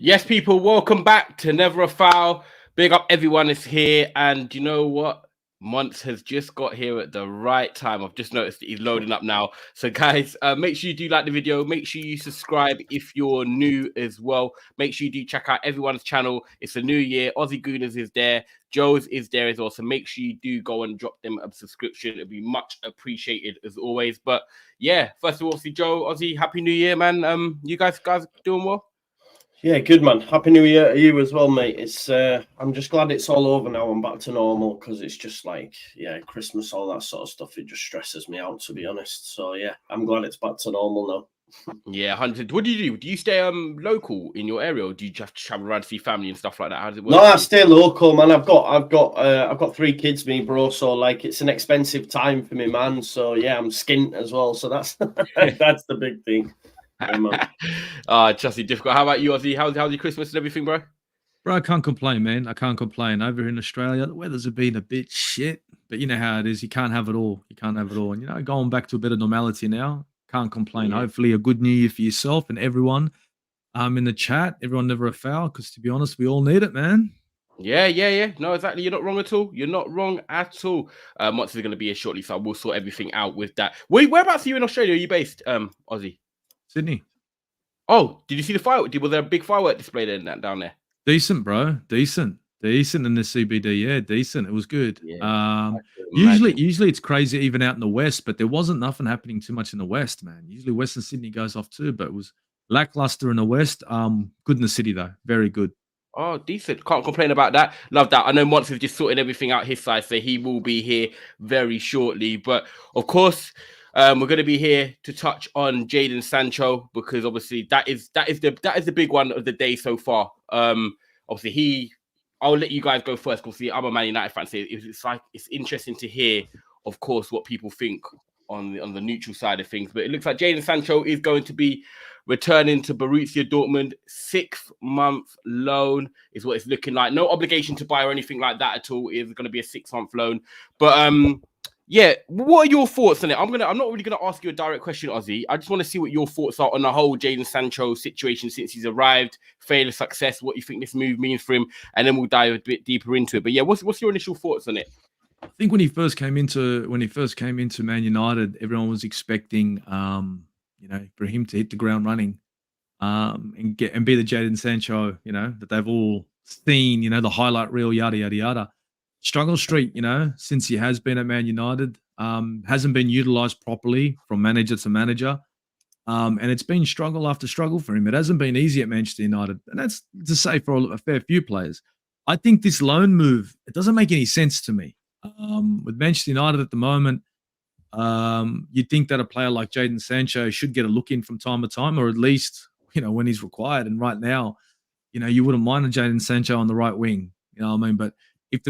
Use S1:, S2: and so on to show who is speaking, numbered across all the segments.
S1: Yes, people, welcome back to Never a Foul. Big up everyone is here. And you know what? Monts has just got here at the right time. I've just noticed that he's loading up now. So, guys, make sure you do like the video. Make sure you subscribe if you're new as well. Make sure you do check out everyone's channel. It's a new year. Aussie Gooners is there. Joe's is there as well. So make sure you do go and drop them a subscription. It'll be much appreciated as always. But yeah, first of all, see Joe, Aussie, Happy New Year, man. You guys doing well?
S2: Yeah, good man. Happy New Year to you as well, mate. It's I'm just glad it's all over now. I'm back to normal because it's just like, yeah, Christmas, all that sort of stuff. It just stresses me out, to be honest. So yeah, I'm glad it's back to normal now.
S1: Yeah, 100. What do you do? Do you stay local in your area, or do you have to travel around to see family and stuff like that? How does it work?
S2: No, I stay local, man. I've got 3 kids, me, bro. So like, it's an expensive time for me, man. So yeah, I'm skint as well. So that's that's the big thing.
S1: Just difficult. How about you, Ozzy? How's your Christmas and everything, bro?
S3: Bro, I can't complain, man. I can't complain. Over here in Australia, the weather's been a bit shit, but you know how it is. You can't have it all. You can't have it all. And, you know, going back to a bit of normality now, can't complain. Yeah. Hopefully a good new year for yourself and everyone in the chat. Everyone Never a Foul, because to be honest, we all need it, man.
S1: Yeah. No, exactly. You're not wrong at all. You're not wrong at all. Monts is going to be here shortly, so we'll sort everything out with that. Whereabouts are you in Australia? Are you based, Ozzy?
S3: Sydney.
S1: Oh, did you see the firework? Was there a big firework display down there?
S3: Decent, bro. Decent in the CBD. Yeah, decent. It was good.
S1: Yeah,
S3: usually it's crazy even out in the west, but there wasn't nothing happening too much in the west, man. Usually Western Sydney goes off too, but it was lackluster in the west. Good in the city though. Very good.
S1: Oh, decent. Can't complain about that. Love that. I know Monts is just sorting everything out his side, so he will be here very shortly. But of course, we're going to be here to touch on Jadon Sancho, because obviously that is the big one of the day so far. Obviously I'll let you guys go first, because I'm a Man United fan, so it's interesting to hear, of course, what people think on the neutral side of things. But it looks like Jadon Sancho is going to be returning to Borussia Dortmund. 6-month loan is what it's looking like. No obligation to buy or anything like that at all. It's going to be a 6-month loan. But yeah, what are your thoughts on it? I'm not really gonna ask you a direct question, Ozzy. I just want to see what your thoughts are on the whole Jadon Sancho situation since he's arrived, failure, success, what you think this move means for him, and then we'll dive a bit deeper into it. But yeah, what's your initial thoughts on it?
S3: I think when he first came into Man United, everyone was expecting for him to hit the ground running, and be the Jadon Sancho, that they've all seen, the highlight reel, yada yada yada. Struggle street, since he has been at Man United, hasn't been utilized properly from manager to manager. And it's been struggle after struggle for him. It hasn't been easy at Manchester United. And that's to say for a fair few players. I think this loan move, it doesn't make any sense to me. With Manchester United at the moment, you'd think that a player like Jadon Sancho should get a look in from time to time, or at least, when he's required. And right now, you wouldn't mind a Jadon Sancho on the right wing. You know what I mean? But if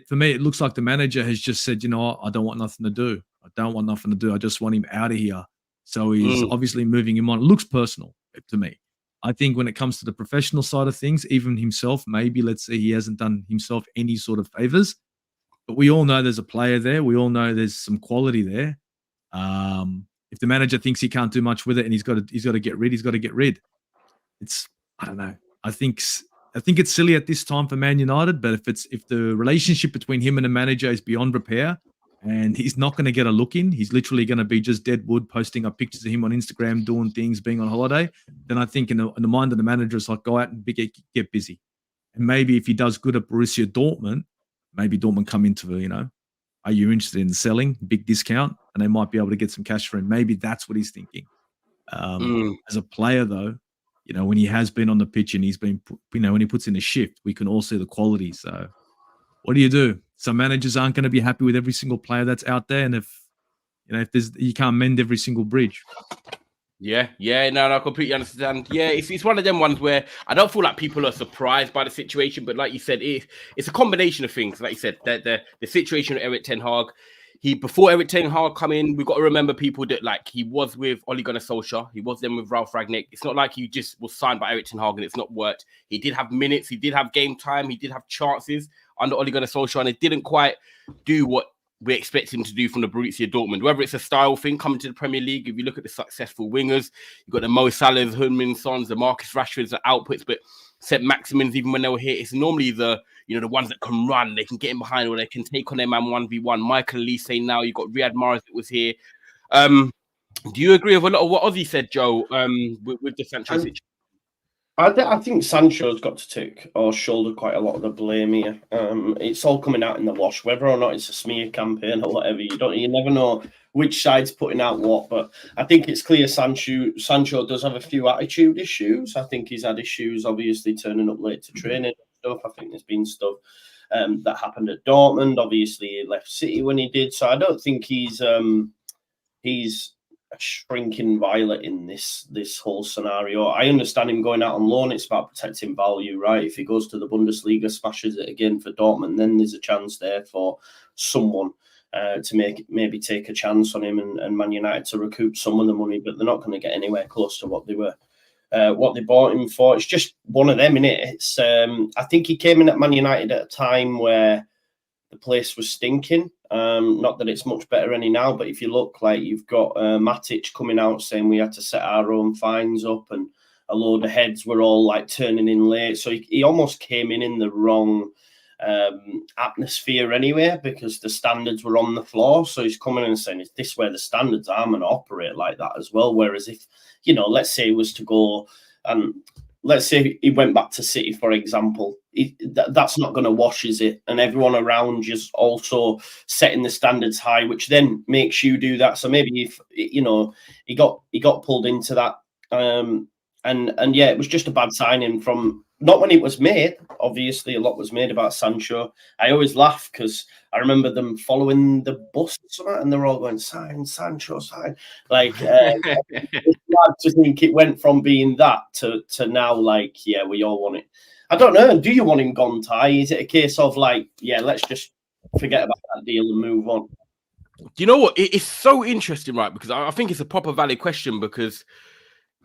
S3: for me, it looks like the manager has just said, I don't want nothing to do. I just want him out of here. So he's obviously moving him on. It looks personal to me. I think when it comes to the professional side of things, even himself, maybe let's say he hasn't done himself any sort of favors. But we all know there's a player there. We all know there's some quality there. If the manager thinks he can't do much with it and he's got to get rid. I don't know. I think it's silly at this time for Man United, but if the relationship between him and the manager is beyond repair and he's not going to get a look in, he's literally going to be just dead wood, posting up pictures of him on Instagram, doing things, being on holiday, then I think in the mind of the manager, it's like, go out and get busy. And maybe if he does good at Borussia Dortmund, maybe Dortmund come into, are you interested in selling, big discount, and they might be able to get some cash for him. Maybe that's what he's thinking. As a player, though, when he has been on the pitch and he's been, when he puts in a shift, we can all see the quality. So what do? Some managers aren't going to be happy with every single player that's out there. And if you can't mend every single bridge.
S1: Yeah, no, I completely understand. Yeah, it's one of them ones where I don't feel like people are surprised by the situation, but like you said, it's a combination of things. Like you said, the situation with Erik ten Hag, before Erik ten Hag come in, we've got to remember people that like he was with Ole Gunnar Solskjaer, he was then with Ralf Rangnick. It's not like he just was signed by Erik ten Hag and it's not worked. He did have minutes, he did have game time, he did have chances under Ole Gunnar Solskjaer, and it didn't quite do what we expect him to do from the Borussia Dortmund. Whether it's a style thing coming to the Premier League, if you look at the successful wingers, you've got the Mo Salahs, Heung-min Sons, the Marcus Rashfords, the outputs, but Set Maximins, even when they were here, it's normally the ones that can run, they can get in behind, or they can take on their man 1v1. Michael Olise now, you've got Riyad Mahrez that was here. Do you agree with a lot of what Ozzy said, Joe, with the Sancho situation?
S2: I think Sancho's got to take or shoulder quite a lot of the blame here. It's all coming out in the wash, whether or not it's a smear campaign or whatever. You never know which side's putting out what. But I think it's clear Sancho does have a few attitude issues. I think he's had issues, obviously, turning up late to training and stuff. I think there's been stuff that happened at Dortmund. Obviously, he left City when he did, so I don't think he's a shrinking violet in this whole scenario. I understand him going out on loan. It's about protecting value, right? If he goes to the Bundesliga, smashes it again for Dortmund, then there's a chance there for someone to maybe take a chance on him and Man United to recoup some of the money, but they're not going to get anywhere close to what they bought him for. It's just one of them, innit? It's I think he came in at Man United at a time where the place was stinking. Not that it's much better any now, but if you look, like, you've got Matic coming out saying we had to set our own fines up, and a load of heads were all like turning in late. So he almost came in the wrong atmosphere anyway, because the standards were on the floor. So he's coming in and saying, is this where the standards are? I'm going to operate like that as well. Whereas if, let's say he was to go and let's say he went back to City, for example, that's not going to wash, is it? And everyone around you's also setting the standards high, which then makes you do that. So maybe if he got pulled into that, and yeah, it was just a bad signing from not when it was made. Obviously, a lot was made about Sancho. I always laugh because I remember them following the bus or something, and they're all going, sign Sancho, sign. Like, it's hard to think it went from being that to now, like, yeah, we all want it. I don't know. Do you want him gone, Ty? Is it a case of like, yeah, let's just forget about that deal and move on?
S1: Do you know what? It's so interesting, right? Because I think it's a proper valid question, because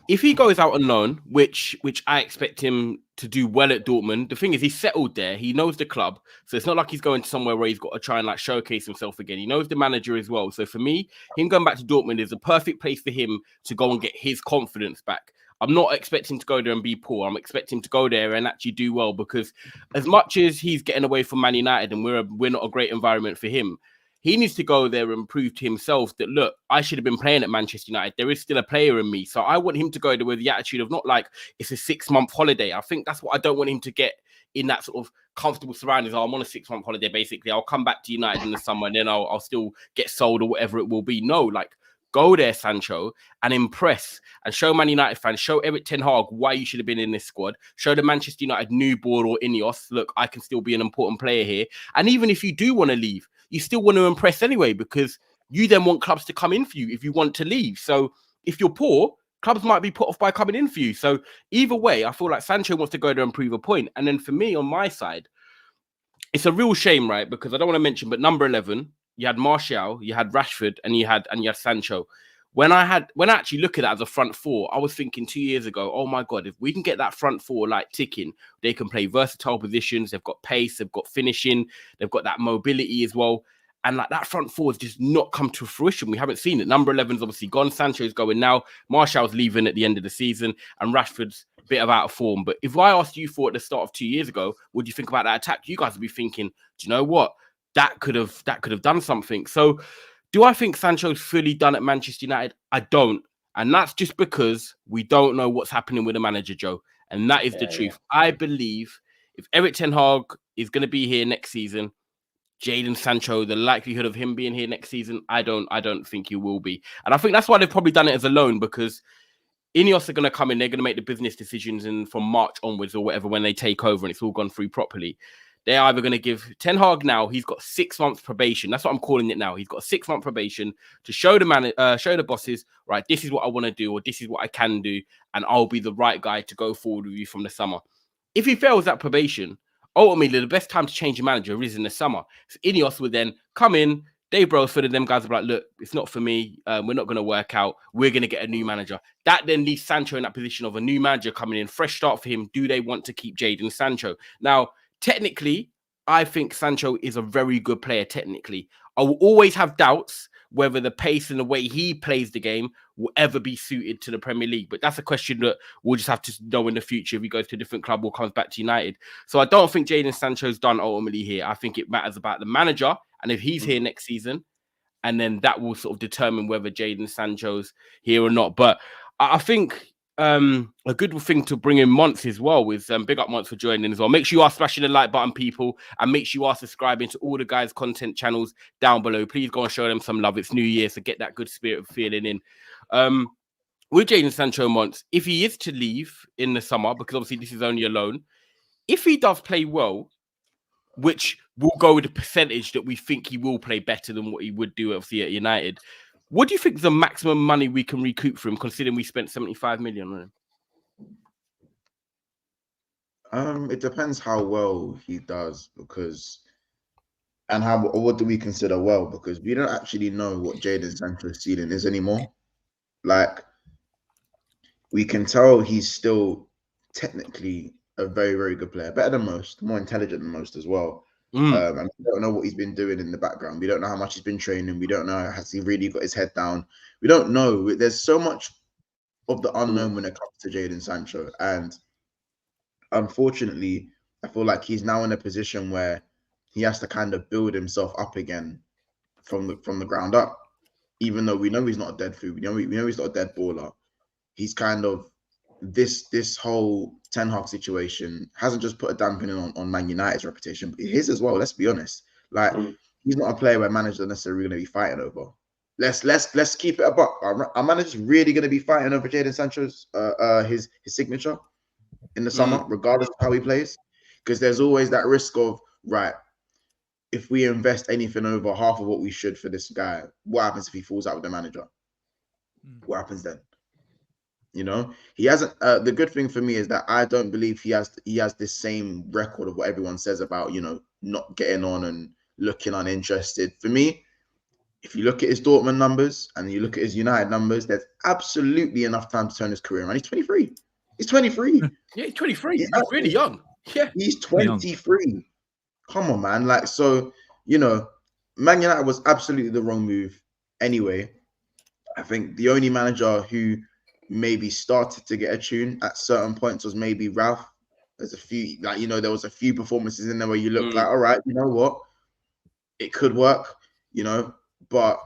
S1: if he goes out on loan, which I expect him to do well at Dortmund, the thing is he's settled there. He knows the club. So it's not like he's going somewhere where he's got to try and like showcase himself again. He knows the manager as well. So for me, him going back to Dortmund is a perfect place for him to go and get his confidence back. I'm not expecting to go there and be poor. I'm expecting to go there and actually do well, because as much as he's getting away from Man United and we're not a great environment for him, he needs to go there and prove to himself that, look, I should have been playing at Manchester United. There is still a player in me. So I want him to go there with the attitude of not like it's a 6-month holiday. I think that's what I don't want him to get, in that sort of comfortable surroundings. I'm on a 6-month holiday, basically. I'll come back to United in the summer and then I'll still get sold or whatever it will be. No, like, go there, Sancho, and impress and show Man United fans, show Eric Ten Hag why you should have been in this squad. Show the Manchester United new board or Ineos, look, I can still be an important player here. And even if you do want to leave, you still want to impress anyway, because you then want clubs to come in for you if you want to leave. So if you're poor, clubs might be put off by coming in for you. So either way, I feel like Sancho wants to go there and prove a point. And then for me, on my side, it's a real shame, right? Because I don't want to mention, but number 11, you had Martial, you had Rashford, and you had Sancho. When I actually look at that as a front four, I was thinking 2 years ago, oh my God, if we can get that front four like ticking, they can play versatile positions. They've got pace, they've got finishing, they've got that mobility as well. And like that front four has just not come to fruition. We haven't seen it. Number 11's obviously gone. Sancho's going now. Martial's leaving at the end of the season, and Rashford's a bit of out of form. But if I asked you for at the start of 2 years ago, what do you think about that attack? You guys would be thinking, do you know what? That could have done something. So do I think Sancho's fully done at Manchester United? I don't. And that's just because we don't know what's happening with the manager, Joe. And that is the truth. Yeah. I believe if Eric Ten Hag is going to be here next season, Jadon Sancho, the likelihood of him being here next season, I don't think he will be. And I think that's why they've probably done it as a loan, because Ineos are going to come in, they're going to make the business decisions and from March onwards or whatever, when they take over and it's all gone through properly. They're either going to give Ten Hag now, he's got 6 months probation. That's what I'm calling it now. He's got a 6-month probation to show the bosses, right, this is what I want to do, or this is what I can do, and I'll be the right guy to go forward with you from the summer. If he fails that probation, ultimately the best time to change a manager is in the summer. So Ineos would then come in, Dave Brailsford and them guys are like, look, it's not for me. We're not going to work out. We're going to get a new manager. That then leaves Sancho in that position of a new manager coming in, fresh start for him. Do they want to keep Jadon Sancho? Now, technically, I think Sancho is a very good player technically. I will always have doubts whether the pace and the way he plays the game will ever be suited to the Premier League. But that's a question that we'll just have to know in the future if he goes to a different club or comes back to United. So I don't think Jadon Sancho's done ultimately here. I think it matters about the manager, and if he's here next season, and then that will sort of determine whether Jadon Sancho's here or not. But I think a good thing to bring in Monts as well is big up Monts for joining as well. Make sure you are smashing the like button, people, and make sure you are subscribing to all the guys' content channels down below. Please go and show them some love. It's New Year, so get that good spirit of feeling in. With Jadon Sancho, Monts, if he is to leave in the summer, because obviously this is only a loan, if he does play well, which will go with the percentage that we think he will play better than what he would do obviously at United, what do you think is the maximum money we can recoup for him, considering we spent 75 million on him?
S4: It depends how well he does, because what do we consider well? Because we don't actually know what Jadon Sancho's ceiling is anymore. Like, we can tell he's still technically a very, very good player, better than most, more intelligent than most as well. And we don't know what he's been doing in the background. We don't know how much he's been training. We don't know, has he really got his head down? We don't know. There's so much of the unknown when it comes to Jadon Sancho, and unfortunately, I feel like he's now in a position where he has to kind of build himself up again from the ground up. Even though we know he's not a dead food, we know he's not a dead baller. He's kind of this whole Ten Hag situation hasn't just put a dampening on Man United's reputation, but his as well. Let's be honest. Like, he's not a player where managers are necessarily going to be fighting over. Let's keep it a buck. Our manager's really going to be fighting over Jadon Sancho's his signature in the summer, regardless of how he plays, because there's always that risk of, right, if we invest anything over half of what we should for this guy, what happens if he falls out with the manager? What happens then? You know, he hasn't. The good thing for me is that I don't believe he has this same record of what everyone says about, you know, not getting on and looking uninterested. For me, if you look at his Dortmund numbers and you look at his United numbers, there's absolutely enough time to turn his career around. He's 23. He's 23.
S1: Yeah, he's 23. He's really young. Yeah,
S4: he's 23. Come on, man. Like, so, you know, Man United was absolutely the wrong move anyway. I think the only manager who maybe started to get a tune at certain points was maybe Ralph. There's a few, like, you know, there was a few performances in there where you look like, all right, you know what, it could work, you know. But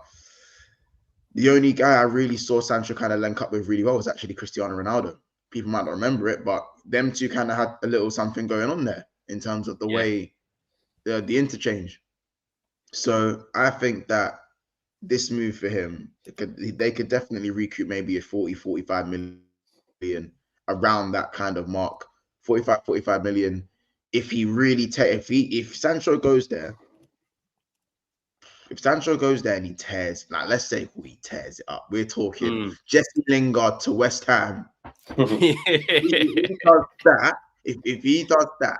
S4: the only guy I really saw Sancho kind of link up with really well was actually Cristiano Ronaldo. People might not remember it, but them two kind of had a little something going on there in terms of the way the interchange. So I think that this move for him, they could definitely recoup maybe a 40-45 million, around that kind of mark. 45 million. If he really if Sancho goes there, and he tears, like, let's say he tears it up, we're talking Jesse Lingard to West Ham. If he does that, if he does that,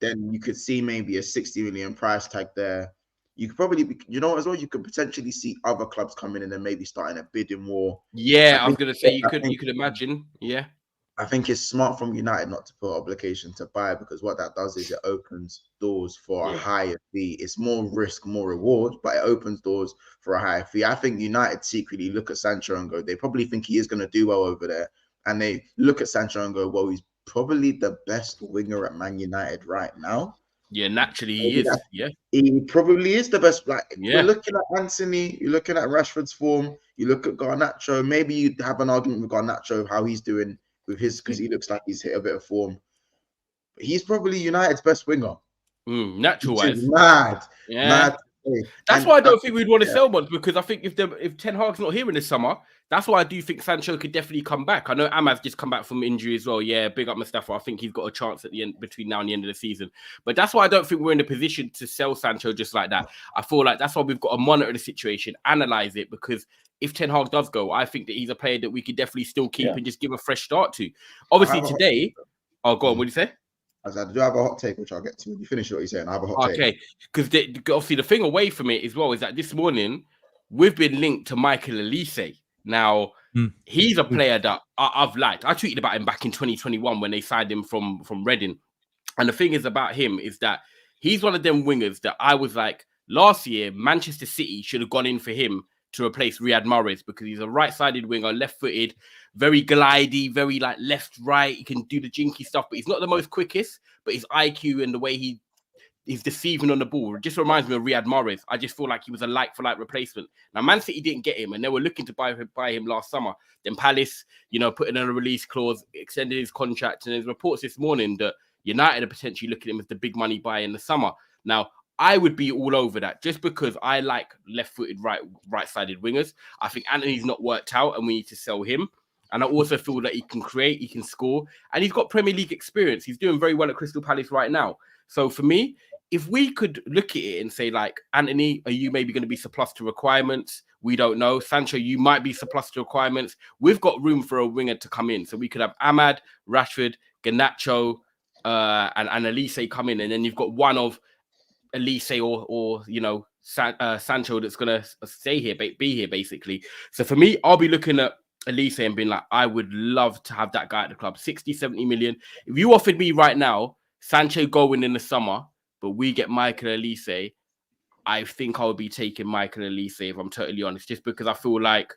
S4: then you could see maybe a 60 million price tag there. You could probably, you know, as well, you could potentially see other clubs coming in and maybe starting a bidding war.
S1: Yeah, I was going to say, you could imagine. Yeah.
S4: I think it's smart from United not to put obligation to buy, because what that does is it opens doors for a higher fee. It's more risk, more reward, but it opens doors for a higher fee. I think United secretly look at Sancho and go, they probably think he is going to do well over there. And they look at Sancho and go, well, he's probably the best winger at Man United right now.
S1: Yeah, naturally he is. Yeah,
S4: he probably is the best. Like, you're looking at Anthony, you're looking at Rashford's form, you look at Garnacho. Maybe you have an argument with Garnacho how he's doing with his, because he looks like he's hit a bit of form. But he's probably United's best winger.
S1: Natural wise,
S4: mad.
S1: That's why I don't think we'd want to sell one, because I think if Ten Hag's not here in the summer, that's why I do think Sancho could definitely come back. I know Ahmad's just come back from injury as well. Yeah, big up Mustafa. I think he's got a chance at the end, between now and the end of the season. But that's why I don't think we're in a position to sell Sancho just like that. I feel like that's why we've got to monitor the situation, analyze it, because if Ten Hag does go, I think that he's a player that we could definitely still keep and just give a fresh start to. Obviously today, go on, what do you say?
S4: I do have a hot take, which I'll get to when you finish what you're saying. I have a hot take.
S1: Okay, because obviously the thing away from it as well is that this morning we've been linked to Michael Olise. Now, he's a player that I've liked. I tweeted about him back in 2021 when they signed him from Reading. And the thing is about him is that he's one of them wingers that I was like, last year, Manchester City should have gone in for him to replace Riyad Mahrez because he's a right-sided winger, left-footed, very glidey, very like left-right. He can do the jinky stuff, but he's not the most quickest. But his IQ and the way he's deceiving on the ball. It just reminds me of Riyad Mahrez. I just feel like he was a like-for-like replacement. Now, Man City didn't get him, and they were looking to buy him last summer. Then Palace, put in a release clause, extended his contract, and there's reports this morning that United are potentially looking at him as the big money buy in the summer. Now, I would be all over that just because I like left-footed, right-sided wingers. I think Anthony's not worked out, and we need to sell him. And I also feel that he can create, he can score, and he's got Premier League experience. He's doing very well at Crystal Palace right now. So for me, if we could look at it and say, like, Anthony, are you maybe going to be surplus to requirements? We don't know. Sancho, you might be surplus to requirements. We've got room for a winger to come in. So we could have Ahmad, Rashford, Garnacho, and Olise come in. And then you've got one of Olise or Sancho that's going to stay here, be here, basically. So for me, I'll be looking at Olise and being like, I would love to have that guy at the club. 60, 70 million. If you offered me right now, Sancho going in the summer, but we get Michael Olise, I think I would be taking Michael Olise, if I'm totally honest, just because I feel like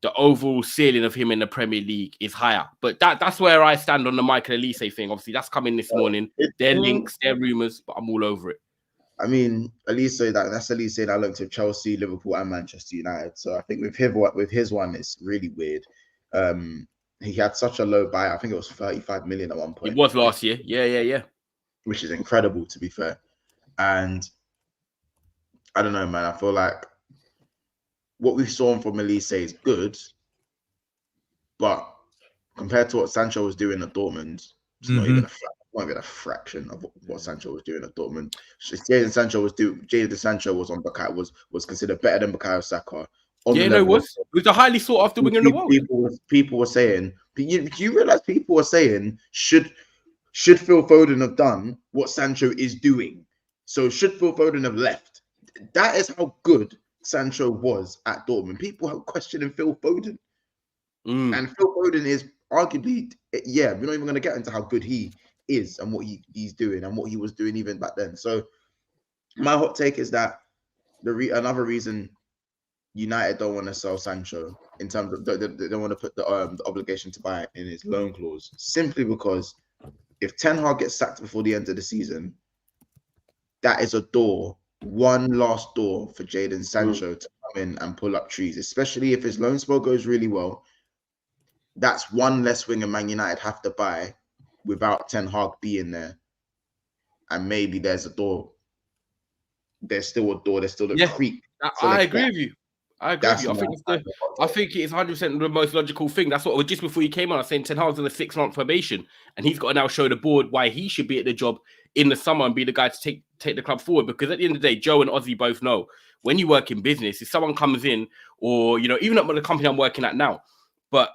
S1: the overall ceiling of him in the Premier League is higher. But that's where I stand on the Michael Olise thing. Obviously, that's coming this morning. They're links, they're rumours, but I'm all over it.
S4: I mean, Olise, that's Olise that looked at Chelsea, Liverpool, and Manchester United. So I think with his one, it's really weird. He had such a low buy. I think it was 35 million at one point.
S1: It was last year. Yeah.
S4: Which is incredible, to be fair. And I don't know, man. I feel like what we saw from Olise is good, but compared to what Sancho was doing at Dortmund, it's not even a fraction of what Sancho was doing at Dortmund. Jadon Sancho was considered better than Bukayo Saka.
S1: It was the highly sought after winger in the world.
S4: People were saying, do you realize people were saying should Phil Foden have done what Sancho is doing? So should Phil Foden have left? That is how good Sancho was at Dortmund. People are questioning Phil Foden. And Phil Foden is arguably, we're not even going to get into how good he is and what he's doing and what he was doing even back then. So my hot take is that another reason United don't want to sell Sancho in terms of they don't want to put the obligation to buy in his loan clause, simply because if Ten Hag gets sacked before the end of the season, that is one last door for Jadon Sancho to come in and pull up trees, especially if his loan spell goes really well. That's one less winger Man United have to buy without Ten Hag being there. And maybe there's a door. There's still a door. There's still a creep.
S1: I agree with you. I think it is 100% the most logical thing. That's what just before you came on, I was saying Ten Hag's on a 6-month probation, and he's got to now show the board why he should be at the job in the summer and be the guy to take the club forward. Because at the end of the day, Joe and Ozzy both know when you work in business, if someone comes in, or even at the company I'm working at now, but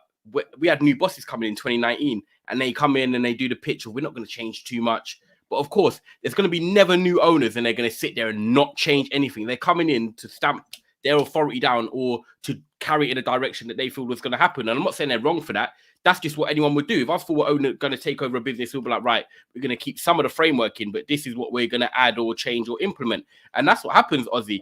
S1: we had new bosses coming in 2019, and they come in and they do the pitch of we're not going to change too much. But of course, there's going to be never new owners, and they're going to sit there and not change anything. They're coming in to stamp their authority down or to carry it in a direction that they feel was going to happen. And I'm not saying they're wrong for that. That's just what anyone would do. If I thought we're going to take over a business, we'll be like, right, we're going to keep some of the framework in, but this is what we're going to add or change or implement. And that's what happens, Ozzy.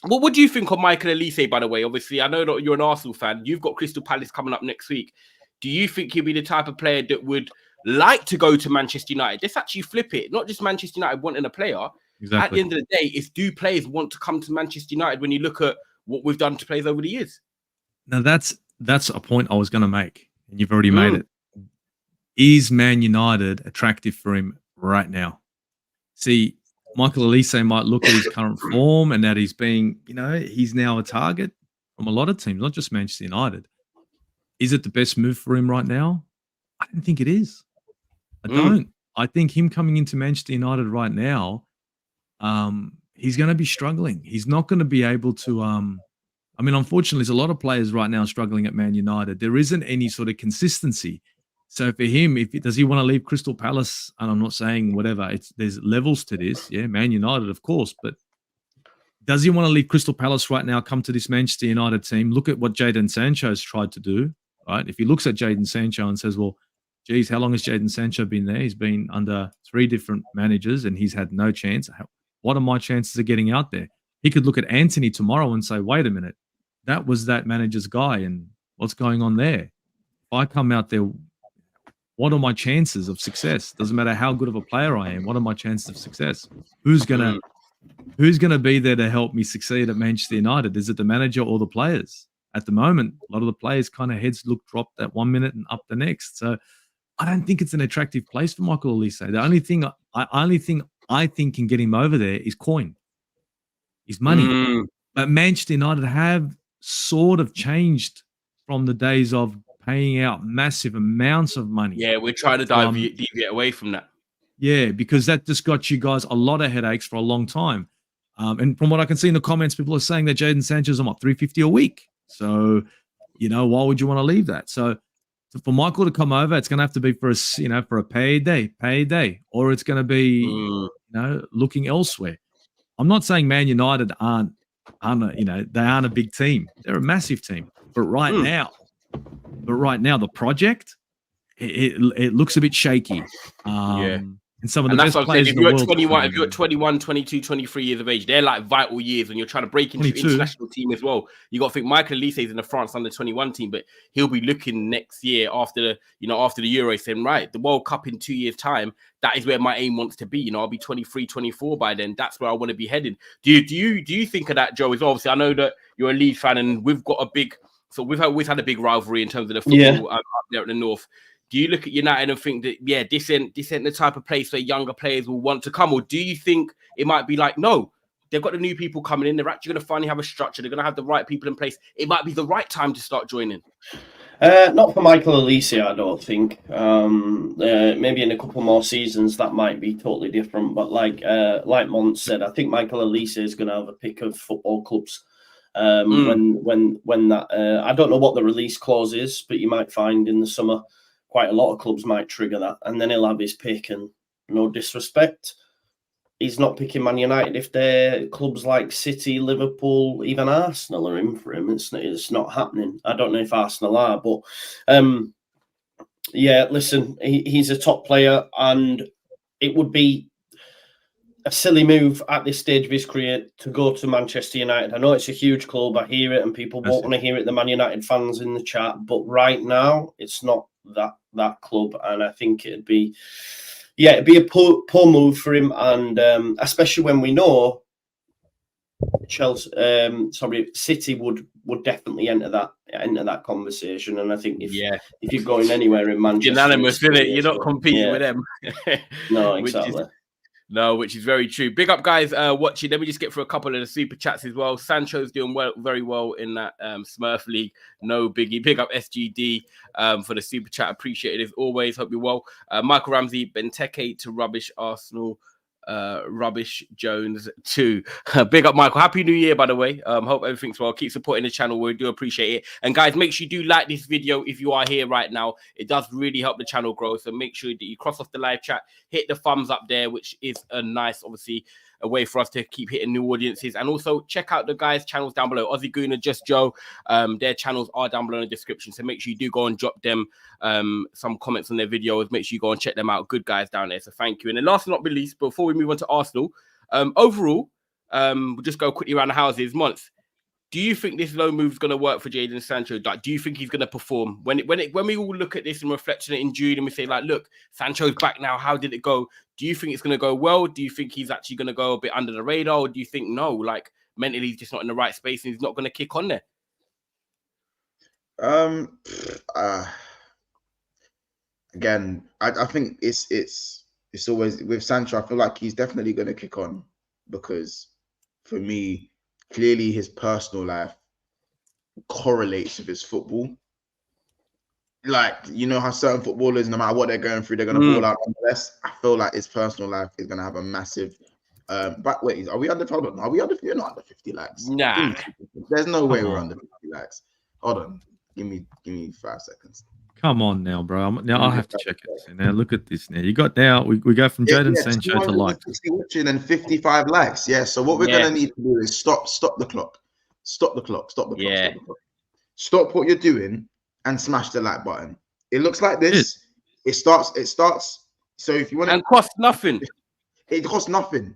S1: What do you think of Michael Olise, by the way? Obviously, I know that you're an Arsenal fan. You've got Crystal Palace coming up next week. Do you think he'll be the type of player that would like to go to Manchester United? Let's actually flip it. Not just Manchester United wanting a player. Exactly. At the end of the day, do players want to come to Manchester United when you look at what we've done to players over the years?
S3: Now, that's a point I was going to make, and you've already made it. Is Man United attractive for him right now? See, Michael Olise might look at his current form and that he's being, he's now a target from a lot of teams, not just Manchester United. Is it the best move for him right now? I don't think it is. I don't. I think him coming into Manchester United right now, he's going to be struggling. He's not going to be able to. Unfortunately, there's a lot of players right now struggling at Man United. There isn't any sort of consistency. So for him, does he want to leave Crystal Palace? And I'm not saying whatever. There's levels to this. Yeah, Man United, of course. But does he want to leave Crystal Palace right now, come to this Manchester United team? Look at what Jadon Sancho's tried to do, right? If he looks at Jadon Sancho and says, well, geez, how long has Jadon Sancho been there? He's been under 3 different managers and he's had no chance. what are my chances of getting out there? He could look at Anthony tomorrow and say, wait a minute, that was that manager's guy, and what's going on there? If I come out there, what are my chances of success? Doesn't matter how good of a player I am. What are my chances of success? Who's gonna be there to help me succeed at Manchester United? Is it the manager or the players? At the moment, a lot of the players kind of heads look dropped that 1 minute and up the next. So I don't think it's an attractive place for Michael Olise. The only thing I think can get him over there is coin, is money. But Manchester United have sort of changed from the days of paying out massive amounts of money.
S1: Yeah, we're trying to deviate away from that.
S3: Yeah, because that just got you guys a lot of headaches for a long time. And from what I can see in the comments, people are saying that Jadon Sancho's on what, $350 a week. So, why would you want to leave that? So for Michael to come over, it's going to have to be for a payday, or it's going to be, looking elsewhere. I'm not saying Man United aren't a big team. They're a massive team. But right now, the project, it looks a bit shaky. And some of the best players in the world.
S1: If you're 21, 22, 23 years of age, they're like vital years, and you're trying to break into the international team as well. You got to think Michael Olise is in the France under 21 team, but he'll be looking next year after the Euro, saying, right, the World Cup in 2 years' time, that is where my aim wants to be. I'll be 23, 24 by then. That's where I want to be heading. Do you think of that, Joe? Is obviously I know that you're a Leeds fan, and we've got we've always had a big rivalry in terms of the football up there in the north. Do you look at United and think that, this ain't the type of place where younger players will want to come? Or do you think it might be like, no, they've got the new people coming in. They're actually going to finally have a structure. They're going to have the right people in place. It might be the right time to start joining.
S2: Not for Michael Olise, I don't think. Maybe in a couple more seasons, that might be totally different. But like Mont said, I think Michael Olise is going to have a pick of football clubs. When that, I don't know what the release clause is, but you might find in the summer, quite a lot of clubs might trigger that, and then he'll have his pick. And no disrespect, he's not picking Man United if they're clubs like City, Liverpool, even Arsenal are in for him. It's not happening. I don't know if Arsenal are, but listen, he's a top player, and it would be a silly move at this stage of his career to go to Manchester United. I know it's a huge club. I hear it, and people won't want to hear it, the Man United fans in the chat, but right now it's not that club, and I think it'd be a poor move for him, and especially when we know City would definitely enter that conversation. And I think if you're going anywhere in Manchester,
S1: unanimous, isn't it? You're not competing with them.
S2: No, exactly.
S1: Which is very true. Big up, guys, watching. Let me just get through a couple of the super chats as well. Sancho's doing very well in that Smurf League. No biggie. Big up SGD for the super chat. Appreciate it as always. Hope you're well. Michael Ramsey, Benteke to rubbish Arsenal. Rubbish Jones too. Big up, Michael. Happy New Year, by the way. Hope everything's well. Keep supporting the channel. We do appreciate it. And guys, make sure you do like this video if you are here right now. It does really help the channel grow. So make sure that you cross off the live chat, hit the thumbs up there, which is a nice, obviously, a way for us to keep hitting new audiences. And also check out the guys' channels down below. Aussie Gooner, Just Joe. Their channels are down below in the description. So make sure you do go and drop them some comments on their videos. Make sure you go and check them out. Good guys down there. So thank you. And then last but not least, before we move on to Arsenal, overall, we'll just go quickly around the houses. Months. Do you think this low move is going to work for Jadon Sancho? Like, do you think he's going to perform? When we all look at this and reflect on it in June and we say, like, look, Sancho's back now. How did it go? Do you think it's going to go well? Do you think he's actually going to go a bit under the radar? Or do you think, no, like, mentally he's just not in the right space and he's not going to kick on there?
S4: Again, I think it's always with Sancho. I feel like he's definitely going to kick on because for me, clearly his personal life correlates with his football. Like, you know how certain footballers, no matter what they're going through, they're going to ball out nonetheless. I feel like his personal life is going to have a massive. But wait, are we under? Hold on, are we under? You're not under 50 likes.
S1: Nah,
S4: there's no way we're under 50 likes. Hold on, give me 5 seconds.
S3: Come on now, bro. Now I'll have to check it. Now look at this. Now you got we go from Jadon Sancho to likes.
S4: Watching and 55 likes. Yeah. So what we're gonna need to do is stop the clock. Stop the clock.
S1: Yeah.
S4: Stop what you're doing and smash the like button. It looks like this. It starts. So if you want to,
S1: and costs nothing.
S4: It costs nothing.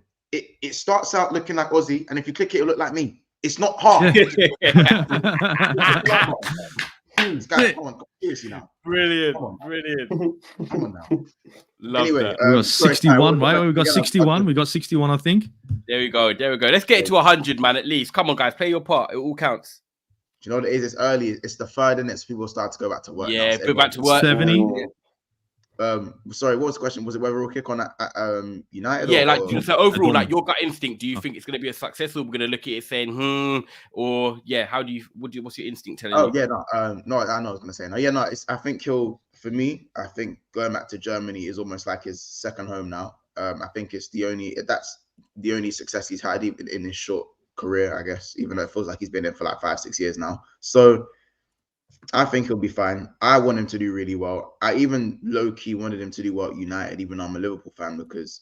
S4: it starts out looking like Aussie, and if you click it, it'll look like me. It's not hard. Please, guys, come on, seriously now.
S1: Brilliant,
S4: Come on.
S1: brilliant.
S4: Come on now.
S1: Love
S4: Anyway,
S1: that.
S3: We got
S4: sorry,
S3: 61,
S4: Ty,
S3: right? We got 61. We got 61, I think.
S1: There we go. Let's get it to 100, man, at least. Come on, guys, play your part. It all counts.
S4: Do you know what it is? It's early. It's the 3rd, and it's people start to go back to work.
S1: Yeah,
S4: now, so
S1: go back to work.
S3: 70.
S4: Sorry, what was the question? Was it whether we'll kick on at United?
S1: Yeah,
S4: or
S1: so overall,
S3: Dortmund.
S1: like your gut instinct, do you think it's going to be a success, or we're going to look at it saying, or yeah, what's your instinct telling you?
S4: yeah, no, I know I was going to say no. Yeah, no, I think for me, I think going back to Germany is almost like his second home now. I think that's the only success he's had even in his short career, I guess, even though it feels like he's been there for like 5-6 years now. So I think he'll be fine. I want him to do really well. I even low-key wanted him to do well at United, even though I'm a Liverpool fan, because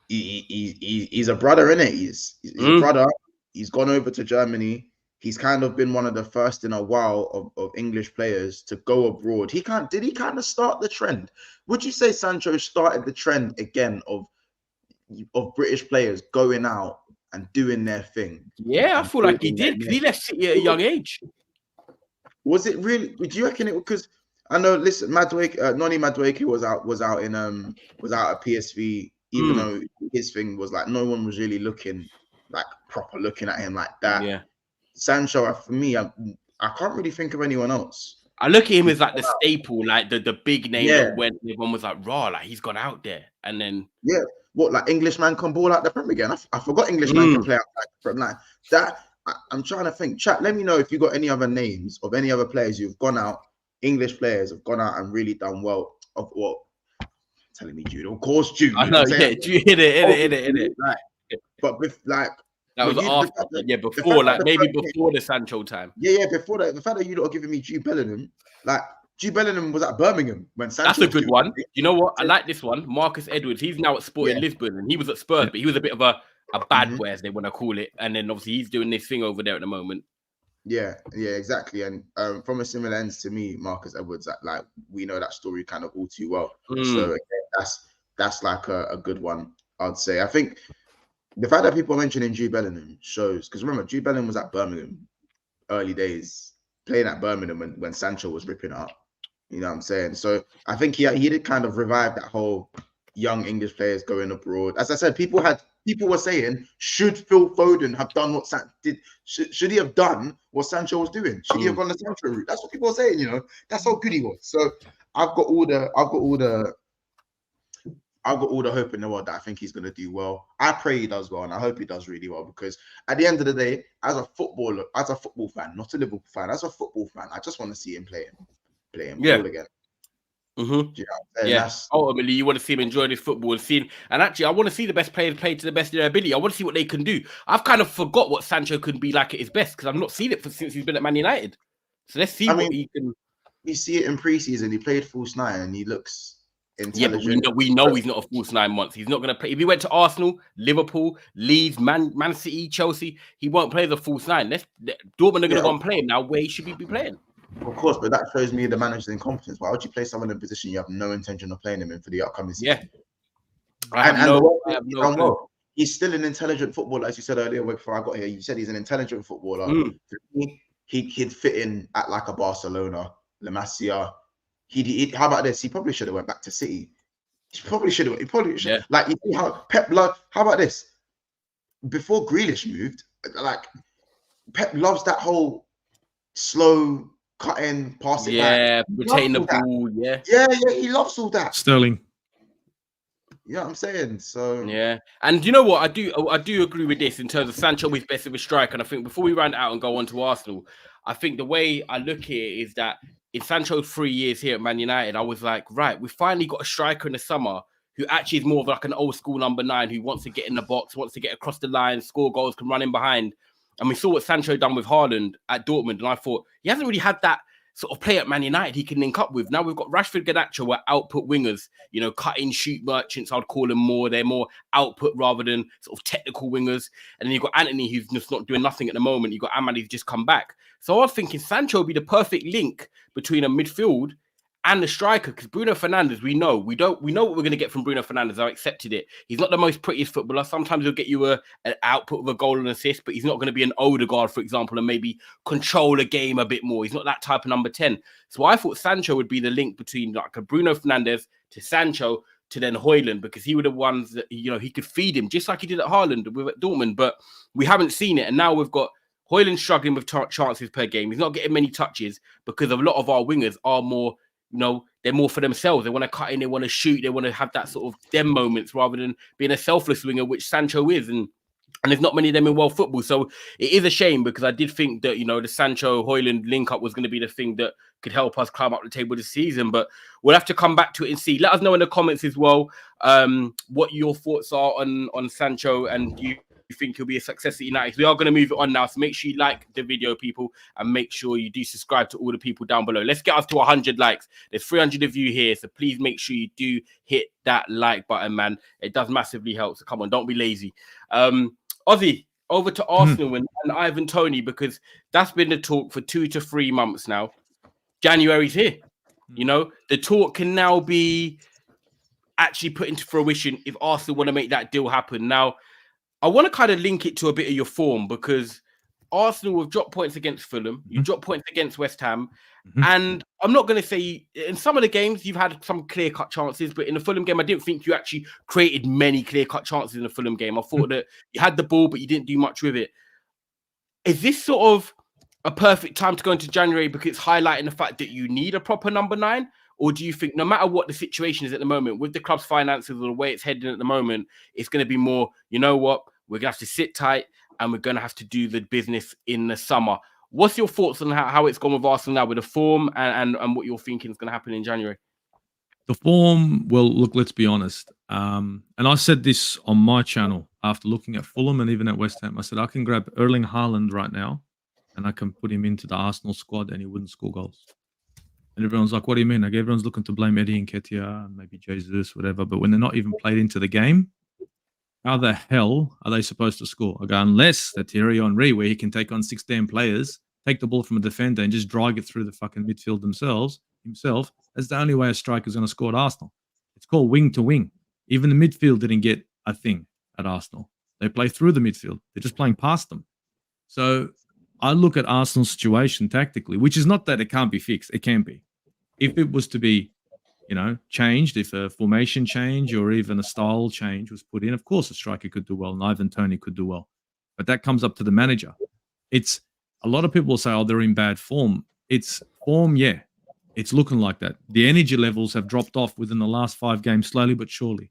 S4: he's a brother, innit? He's a brother. He's gone over to Germany. He's kind of been one of the first in a while of English players to go abroad. Did he kind of start the trend? Would you say Sancho started the trend again of British players going out and doing their thing?
S1: Yeah, I feel like he did, because he left City at a young age.
S4: Was it really? Do you reckon it? Because I know. Listen, Noni Madueke was out at PSV, even though his thing was like no one was really looking at him like that.
S1: Yeah.
S4: Sancho, for me, I can't really think of anyone else.
S1: I look at him as like the staple, like the big name
S4: Yeah.
S1: that when everyone was like, raw, like he's gone out there, and then
S4: What, like Englishman can ball out the Prem again? I forgot Englishman can play out the Prem like that. I'm trying to think. Chat, let me know if you got any other names of any other players who've gone out, English players have gone out and really done well. Of what? Telling me Jude. Of course, Jude.
S1: I know, yeah, Jude, hit it.
S4: Like, but with like
S1: That was
S4: but you-
S1: after,
S4: the-
S1: yeah,
S4: the
S1: before,
S4: fact
S1: like
S4: that
S1: maybe
S4: the
S1: before the Sancho time.
S4: Yeah, before that, the fact that you lot are giving me Jude Bellingham, like Jude Bellingham was at Birmingham when Sancho.
S1: That's a
S4: was
S1: good
S4: doing
S1: one.
S4: it.
S1: You know what? I like this one. Marcus Edwards. He's now at Sporting
S4: Yeah.
S1: Lisbon, and he was at Spurs, but he was a bit of a bad
S4: Mhm.
S1: boy, as they want to call it. And then obviously he's doing this thing over there at the moment.
S4: Yeah, exactly. And from a similar lens to me, Marcus Edwards, like we know that story kind of all too well. So again, that's like a good one, I'd say. I think the fact that people are mentioning Jude Bellingham shows, because remember, Jude Bellingham was at Birmingham early days, playing at Birmingham when Sancho was ripping up. You know what I'm saying? So I think he did kind of revive that whole young English players going abroad. As I said, people were saying, should Phil Foden have done what should he have done what Sancho was doing? Should he have gone the Sancho route? That's what people are saying, you know. That's how good he was. So I've got all the hope in the world that I think he's going to do well. I pray he does well, and I hope he does really well, because at the end of the day, as a football fan, not a Liverpool fan, as a football fan, I just want to see him play him ball again. Do you know what I'm saying?
S1: Yeah. Ultimately, you want to see him enjoy this football and actually, I want to see the best players play to the best of their ability. I want to see what they can do. I've kind of forgot what Sancho can be like at his best, because I've not seen it since he's been at Man United. So let's see what he can.
S4: You see it in preseason. He played false nine, and he looks intelligent.
S1: Yeah, but we know he's not a false 9 months. He's not going to play. If he went to Arsenal, Liverpool, Leeds, Man City, Chelsea, he won't play the false 9. Dortmund are going to go and play him now where he should be playing.
S4: Of course, but that shows me the manager's incompetence. Why would you play someone in a position you have no intention of playing him in for the upcoming season?
S1: Yeah.
S4: He's still an intelligent footballer, as you said earlier before I got here. You said he's an intelligent footballer. He'd fit in at like a Barcelona, La Masia. How about this? He probably should have went back to City. He probably should have.
S1: Yeah.
S4: Like, you see how Pep love. How about this? Before Grealish moved, like Pep loves that whole slow cutting, passing back.
S1: Retain the ball. Yeah,
S4: he loves all that.
S3: Sterling.
S4: You know what I'm saying? So
S1: yeah, and you know what? I do agree with this in terms of Sancho is best of a striker. And I think before we round out and go on to Arsenal, I think the way I look at it is that in Sancho's 3 years here at Man United, I was like, right, we finally got a striker in the summer who actually is more of like an old school number 9 who wants to get in the box, wants to get across the line, score goals, can run in behind. And we saw what Sancho done with Haaland at Dortmund, and I thought he hasn't really had that sort of play at Man United he can link up with. Now we've got Rashford, Garnacho, who are output wingers, you know, cut-in, shoot merchants, I'd call them more. They're more output rather than sort of technical wingers. And then you've got Anthony, who's just not doing nothing at the moment. You've got Amad, who's just come back. So I was thinking Sancho would be the perfect link between a midfield and the striker, because Bruno Fernandes, we know what we're going to get from Bruno Fernandes. I accepted it. He's not the most prettiest footballer. Sometimes he'll get you an output of a goal and assist, but he's not going to be an Odegaard, for example, and maybe control a game a bit more. He's not that type of number 10. So I thought Sancho would be the link between like a Bruno Fernandes to Sancho to then Højlund, because he were the ones that, you know, he could feed him just like he did at Haaland with at Dortmund, but we haven't seen it. And now we've got Højlund struggling with chances per game. He's not getting many touches because a lot of our wingers are more, you know, they're more for themselves. They want to cut in, they want to shoot, they want to have that sort of them moments rather than being a selfless winger, which Sancho is. And there's not many of them in world football. So it is a shame, because I did think that, you know, the Sancho-Højlund link-up was going to be the thing that could help us climb up the table this season. But we'll have to come back to it and see. Let us know in the comments as well what your thoughts are on Sancho, and you think he'll be a success at United. We are going to move it on now, so make sure you like the video, people, and make sure you do subscribe to all the people down below. Let's get us to 100 likes. There's 300 of you here, so please make sure you do hit that like button, man. It does massively help, so come on, don't be lazy. Ozzy, over to Arsenal and Ivan Toney, because that's been the talk for 2 to 3 months now. January's here. You know, the talk can now be actually put into fruition if Arsenal want to make that deal happen. Now, I want to kind of link it to a bit of your form, because Arsenal have dropped points against Fulham. You dropped points against West Ham. And I'm not going to say in some of the games you've had some clear-cut chances, but in the Fulham game, I didn't think you actually created many clear-cut chances in the Fulham game. I thought that you had the ball, but you didn't do much with it. Is this sort of a perfect time to go into January because it's highlighting the fact that you need a proper number 9? Or do you think no matter what the situation is at the moment, with the club's finances or the way it's heading at the moment, it's going to be more, you know what, we're going to have to sit tight and we're going to have to do the business in the summer? What's your thoughts on how it's gone with Arsenal now, with the form and what you're thinking is going to happen in January?
S3: The form, well, look, let's be honest. And I said this on my channel after looking at Fulham and even at West Ham. I said, I can grab Erling Haaland right now and I can put him into the Arsenal squad and he wouldn't score goals. And everyone's like, what do you mean? Like, everyone's looking to blame Eddie Nketiah and maybe Jesus, whatever. But when they're not even played into the game, how the hell are they supposed to score? I go, unless they're Thierry Henry, where he can take on 16 players, take the ball from a defender and just drag it through the fucking midfield himself. That's the only way a striker's going to score at Arsenal. It's called wing to wing. Even the midfield didn't get a thing at Arsenal. They play through the midfield. They're just playing past them. So I look at Arsenal's situation tactically, which is not that it can't be fixed. It can be. If it was to be, you know, changed, if a formation change or even a style change was put in, of course a striker could do well and Ivan Toney could do well. But that comes up to the manager. It's a lot of people will say, oh, they're in bad form. It's form, yeah. It's looking like that. The energy levels have dropped off within the last 5 games, slowly but surely.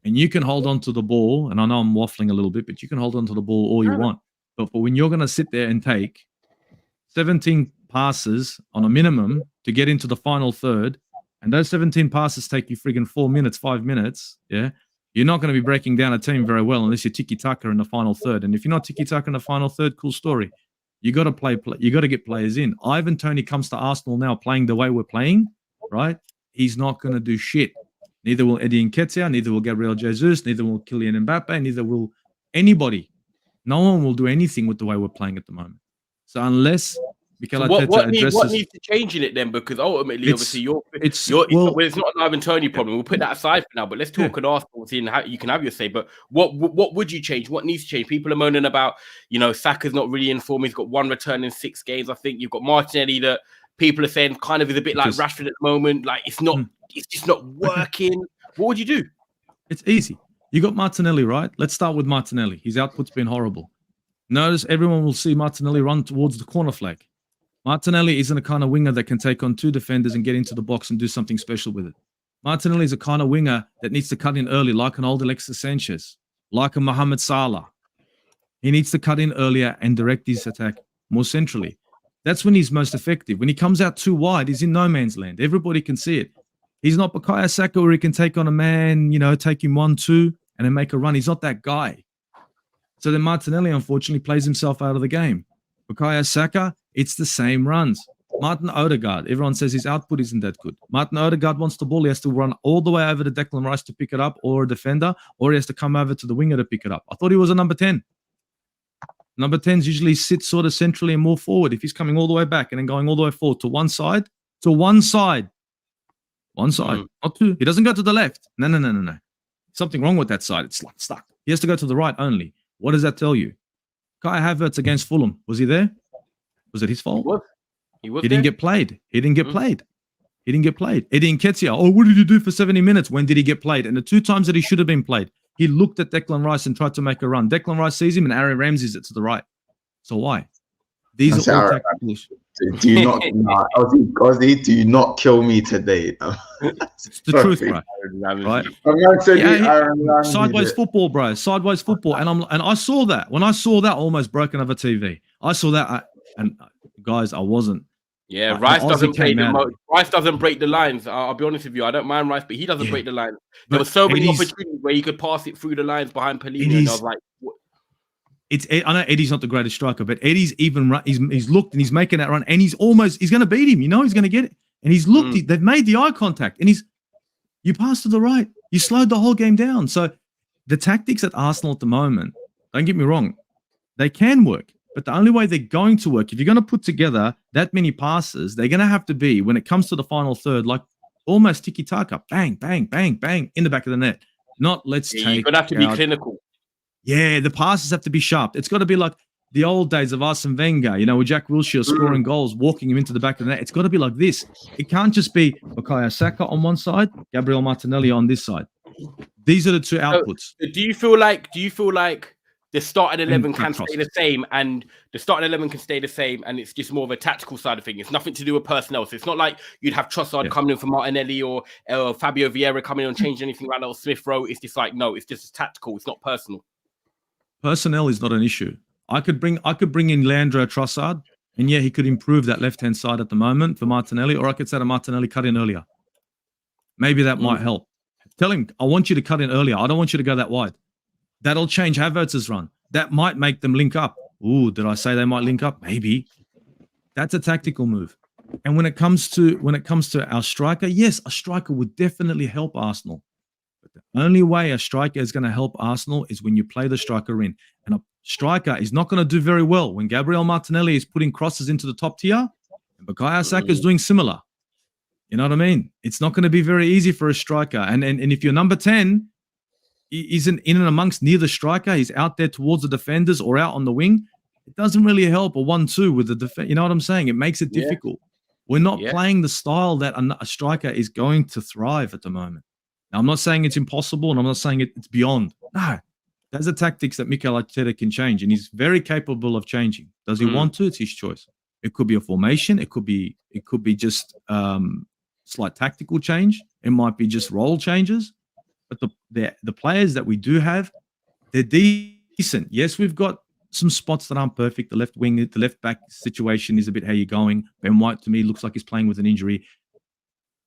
S3: And you can hold on to the ball, and I know I'm waffling a little bit, but you can hold on to the ball all you want. But when you're going to sit there and take 17 passes on a minimum to get into the final third, and those 17 passes take you friggin' 4 minutes, 5 minutes, yeah, you're not going to be breaking down a team very well unless you're tiki-taka in the final third. And if you're not tiki-taka in the final third, cool story. You got to play. You got to get players in. Ivan Toney comes to Arsenal now playing the way we're playing, right? He's not going to do shit. Neither will Eddie Nketiah, neither will Gabriel Jesus, neither will Kylian Mbappe, neither will anybody. No one will do anything with the way we're playing at the moment. So unless Mikel Arteta addresses...
S1: What needs to change in it then? Because ultimately, obviously, it's not an Ivan Toney problem. We'll put that aside for now, but let's talk on Arsenal and how you can have your say. But what would you change? What needs to change? People are moaning about, you know, Saka's not really in form. He's got 1 return in 6 games. I think you've got Martinelli that people are saying kind of is a bit like Rashford at the moment. Like it's just not working. What would you do?
S3: It's easy. You got Martinelli, right? Let's start with Martinelli. His output's been horrible. Notice everyone will see Martinelli run towards the corner flag. Martinelli isn't a kind of winger that can take on 2 defenders and get into the box and do something special with it. Martinelli is a kind of winger that needs to cut in early, like an old Alexis Sanchez, like a Mohamed Salah. He needs to cut in earlier and direct his attack more centrally. That's when he's most effective. When he comes out too wide, he's in no man's land. Everybody can see it. He's not Bukayo Saka where he can take on a man, you know, take him 1-2 and then make a run. He's not that guy. So then Martinelli, unfortunately, plays himself out of the game. Bukayo Saka, it's the same runs. Martin Odegaard, everyone says his output isn't that good. Martin Odegaard wants the ball. He has to run all the way over to Declan Rice to pick it up, or a defender, or he has to come over to the winger to pick it up. I thought he was a number 10. Number 10s usually sit sort of centrally and more forward. If he's coming all the way back and then going all the way forward to one side, One side, not two. He doesn't go to the left. No. Something wrong with that side. It's like stuck. He has to go to the right only. What does that tell you? Kai Havertz against Fulham. Was he there? Was it his fault?
S1: He was
S3: He didn't get played. He didn't get played. Eddie Nketiah. Oh, what did you do for 70 minutes? When did he get played? And the 2 times that he should have been played, he looked at Declan Rice and tried to make a run. Declan Rice sees him and Aaron Ramsey's it to the right. So why? These are all tactical issues.
S4: Do you not, Ozzy, do you not kill me today?
S3: It's the truth, bro. Right? Sideways football, bro. Sideways football. And I saw that. When I saw that, I almost broke another TV. I saw that, and guys, I wasn't.
S1: Yeah, Rice doesn't play Rice doesn't break the lines. I'll be honest with you. I don't mind Rice, but he doesn't break the lines. There were so many opportunities where he could pass it through the lines behind Pellegrini. And I was like, what?
S3: I know Eddie's not the greatest striker, but Eddie's even he's looked and he's making that run, and he's going to beat him. You know he's going to get it, and he's looked. They've made the eye contact, and you passed to the right. You slowed the whole game down. So the tactics at Arsenal at the moment, don't get me wrong, they can work, but the only way they're going to work, if you're going to put together that many passes, they're going to have to be, when it comes to the final third, like almost tiki taka, bang, bang, bang, bang in the back of the net. Not let's take.
S1: You're going to have to be clinical.
S3: Yeah, the passes have to be sharp. It's got to be like the old days of Arsene Wenger, with Jack Wilshere scoring goals, walking him into the back of the net. It's got to be like this. It can't just be Bukayo Saka on one side, Gabriel Martinelli on this side. These are the two outputs.
S1: So do you feel like the starting 11 can stay the same, and it's just more of a tactical side of things? It's nothing to do with personnel. So it's not like you'd have Trossard coming in for Martinelli or Fabio Vieira coming in and change anything like that, or Smith Rowe. It's just like, no, it's just tactical. It's not personal.
S3: Personnel is not an issue. I could bring in Leandro Trossard, and he could improve that left-hand side at the moment for Martinelli, or I could say to Martinelli, cut in earlier. Maybe that might help. Tell him, I want you to cut in earlier. I don't want you to go that wide. That'll change Havertz's run. That might make them link up. Ooh, did I say they might link up? Maybe. That's a tactical move. And when it comes to our striker, yes, a striker would definitely help Arsenal. But the only way a striker is going to help Arsenal is when you play the striker in. And a striker is not going to do very well when Gabriel Martinelli is putting crosses into the top tier and Bukayo Saka is doing similar. You know what I mean? It's not going to be very easy for a striker. And if your number 10 isn't in and amongst near the striker, he's out there towards the defenders or out on the wing, it doesn't really help a 1-2 with the defense. You know what I'm saying? It makes it difficult. We're not playing the style that a striker is going to thrive at the moment. Now, I'm not saying it's impossible, and I'm not saying it's beyond. No, those are tactics that Mikel Arteta can change, and he's very capable of changing. Does he want to? It's his choice. It could be a formation. It could be just slight tactical change. It might be just role changes. But the players that we do have, they're decent. Yes, we've got some spots that aren't perfect. The left wing, the left back situation is a bit how you're going. Ben White, to me, looks like he's playing with an injury.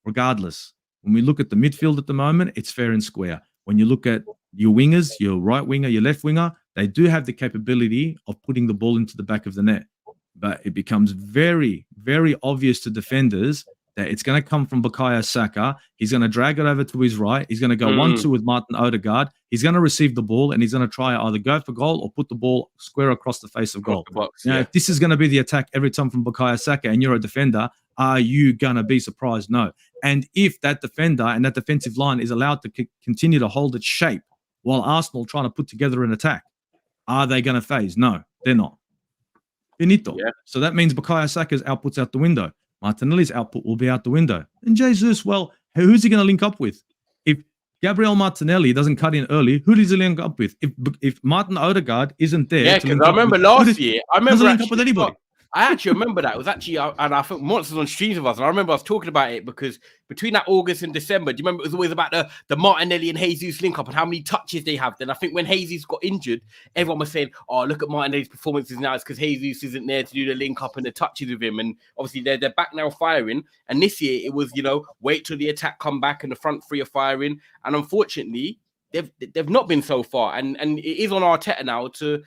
S3: Regardless, when we look at the midfield at the moment, it's fair and square. When you look at your wingers, your right winger, your left winger, they do have the capability of putting the ball into the back of the net. But it becomes very, very obvious to defenders that it's going to come from Bukayo Saka. He's going to drag it over to his right. He's going to go 1-2 with Martin Odegaard. He's going to receive the ball, and he's going to try either go for goal or put the ball square across the face of goal. Now, if this is going to be the attack every time from Bukayo Saka and you're a defender, are you going to be surprised? No. And if that defender and that defensive line is allowed to continue to hold its shape while Arsenal trying to put together an attack, are they going to phase? No, they're not. Finito. Yeah. So that means Bukayo Saka's output's out the window. Martinelli's output will be out the window. And Jesus, well, who's he going to link up with? If Gabriel Martinelli doesn't cut in early, who does he link up with? If Martin Odegaard isn't there,
S1: yeah, because I remember last year, I remember
S3: link up with anybody.
S1: I actually remember that. It was actually, and I think Monsters on streams with us, and I remember I was talking about it because between that August and December, do you remember it was always about the Martinelli and Jesus link up and how many touches they have? Then I think when Jesus got injured, everyone was saying, oh, look at Martinelli's performances now. It's because Jesus isn't there to do the link up and the touches with him. And obviously they're back now firing. And this year it was, wait till the attack come back and the front three are firing. And unfortunately, they've not been so far. And it is on Arteta now to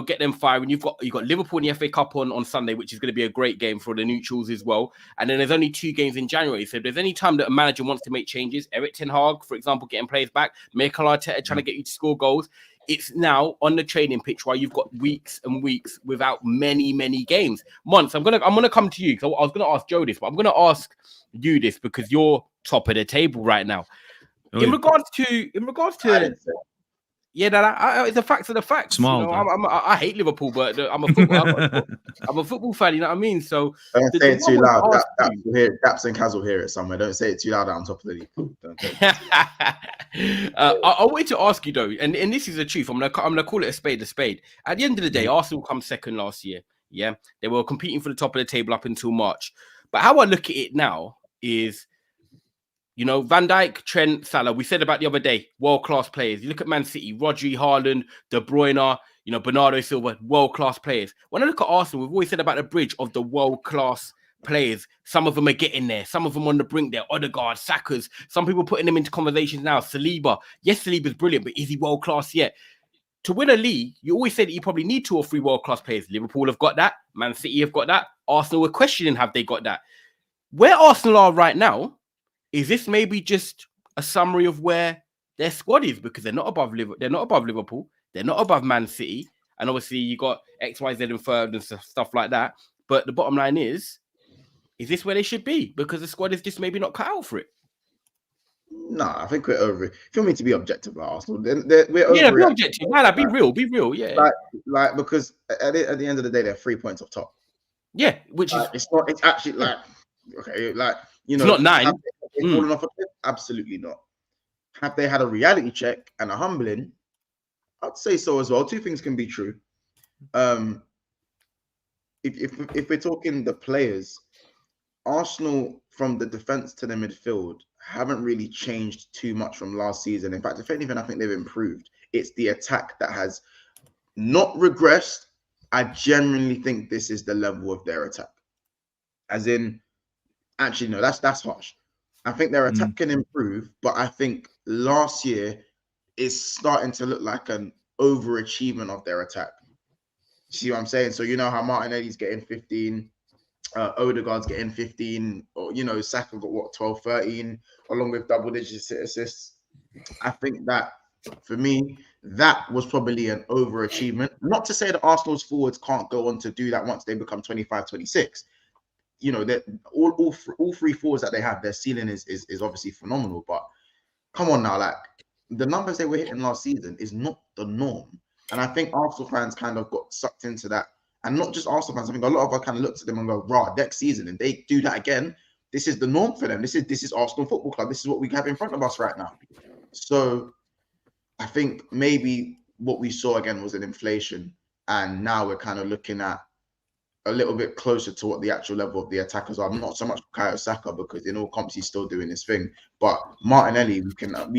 S1: get them firing. You've got Liverpool in the FA Cup on Sunday, which is going to be a great game for the neutrals as well. And then there's only 2 games in January. So if there's any time that a manager wants to make changes, Erik ten Hag, for example, getting players back, Mikel Arteta trying to get you to score goals, it's now on the training pitch while you've got weeks and weeks without many games. Months, I'm gonna come to you because I was gonna ask Joe this, but I'm gonna ask you this because you're top of the table right now. In regards to yeah, it's the facts of the facts.
S3: Smile,
S1: you know, I hate Liverpool, but I'm a football fan. You know what I mean? So
S4: don't say it too loud. Daps and Kaz will hear it somewhere. Don't say it too loud on top of the league. Don't say it.
S1: I wanted to ask you though, and this is the truth. I'm gonna call it a spade. At the end of the day, Arsenal come second last year. Yeah, they were competing for the top of the table up until March. But how I look at it now is, you know, Van Dijk, Trent, Salah, we said about the other day, world-class players. You look at Man City, Rodri, Haaland, De Bruyne, you know, Bernardo Silva, world-class players. When I look at Arsenal, we've always said about the bridge of the world-class players. Some of them are getting there. Some of them on the brink there. Odegaard, Saka's. Some people putting them into conversations now. Saliba. Yes, Saliba's brilliant, but is he world-class yet? To win a league, you always say that you probably need 2 or 3 world-class players. Liverpool have got that. Man City have got that. Arsenal were questioning, have they got that? Where Arsenal are right now, is this maybe just a summary of where their squad is? Because they're not above Liverpool, they're not above Man City, and obviously you got XYZ and third and stuff like that. But the bottom line is this where they should be? Because the squad is just maybe not cut out for it.
S4: No, I think we're over it. If you want me to be objective about Arsenal, then we're over it.
S1: Yeah, be objective. Nah, be real. Yeah,
S4: like because at the end of the day, they're 3 points off top.
S1: Yeah, which is
S4: it's not. It's actually like okay, like you know,
S1: it's not 9.
S4: Have they fallen off a cliff? Absolutely not. Have they had a reality check and a humbling? I'd say so as well. 2 things can be true. If we're talking the players, Arsenal from the defense to the midfield haven't really changed too much from last season. In fact, if anything, I think they've improved. It's the attack that has not regressed. I genuinely think this is the level of their attack. As in, actually, no, that's harsh. I think their attack can improve, but I think last year is starting to look like an overachievement of their attack. See what I'm saying? So you know how Martinelli's getting 15, Odegaard's getting 15, or you know, Saka got what, 12, 13, along with double-digit assists. I think that for me, that was probably an overachievement. Not to say that Arsenal's forwards can't go on to do that once they become 25, 26. You know, that all 3 forwards that they have, their ceiling is obviously phenomenal. But come on now, like the numbers they were hitting last season is not the norm. And I think Arsenal fans kind of got sucked into that. And not just Arsenal fans, I think a lot of us kind of looked at them and go, "Rah, next season, and they do that again, this is the norm for them. This is Arsenal Football Club. This is what we have in front of us right now." So I think maybe what we saw again was an inflation, and now we're kind of looking at a little bit closer to what the actual level of the attackers are. Not so much Bukayo Saka, because in all comps he's still doing his thing. But Martinelli, we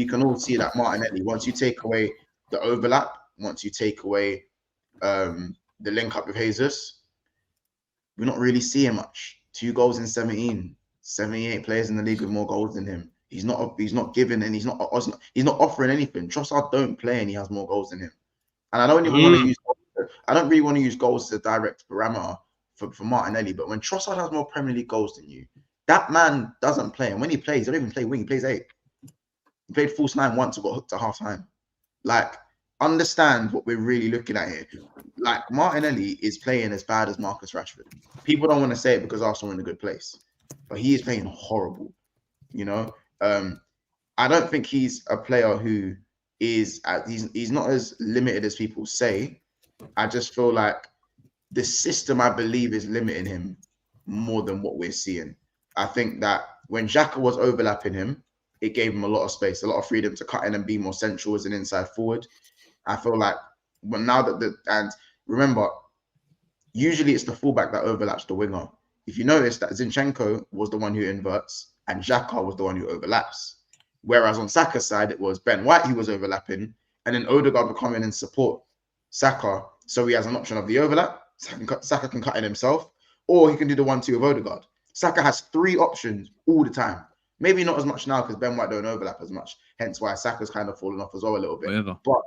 S4: can all see that Martinelli, once you take away the overlap, once you take away the link up with Jesus, we're not really seeing much. 2 goals in 17, 78 players in the league with more goals than him. He's not giving, and he's not offering anything. Trossard don't play, and he has more goals than him. And I don't even want to use. I don't really want to use goals as a direct parameter for Martinelli. But when Trossard has more Premier League goals than you, that man doesn't play. And when he plays, he doesn't even play wing. He plays 8. He played false 9 once and got hooked at half time. Like, understand what we're really looking at here. Like, Martinelli is playing as bad as Marcus Rashford. People don't want to say it because Arsenal are in a good place, but he is playing horrible. You know, I don't think he's a player who is he's not as limited as people say. I just feel like the system, I believe, is limiting him more than what we're seeing. I think that when Xhaka was overlapping him, it gave him a lot of space, a lot of freedom to cut in and be more central as an inside forward. I feel like now that and remember, usually it's the fullback that overlaps the winger. If you notice that Zinchenko was the one who inverts and Xhaka was the one who overlaps. Whereas on Saka's side, it was Ben White who was overlapping, and then Odegaard would come in and support Saka. So he has an option of the overlap. Saka can cut in himself, or he can do the 1-2 of Odegaard. Saka has 3 options all the time. Maybe not as much now because Ben White don't overlap as much. Hence why Saka's kind of fallen off as well a little bit.
S3: Whatever.
S4: But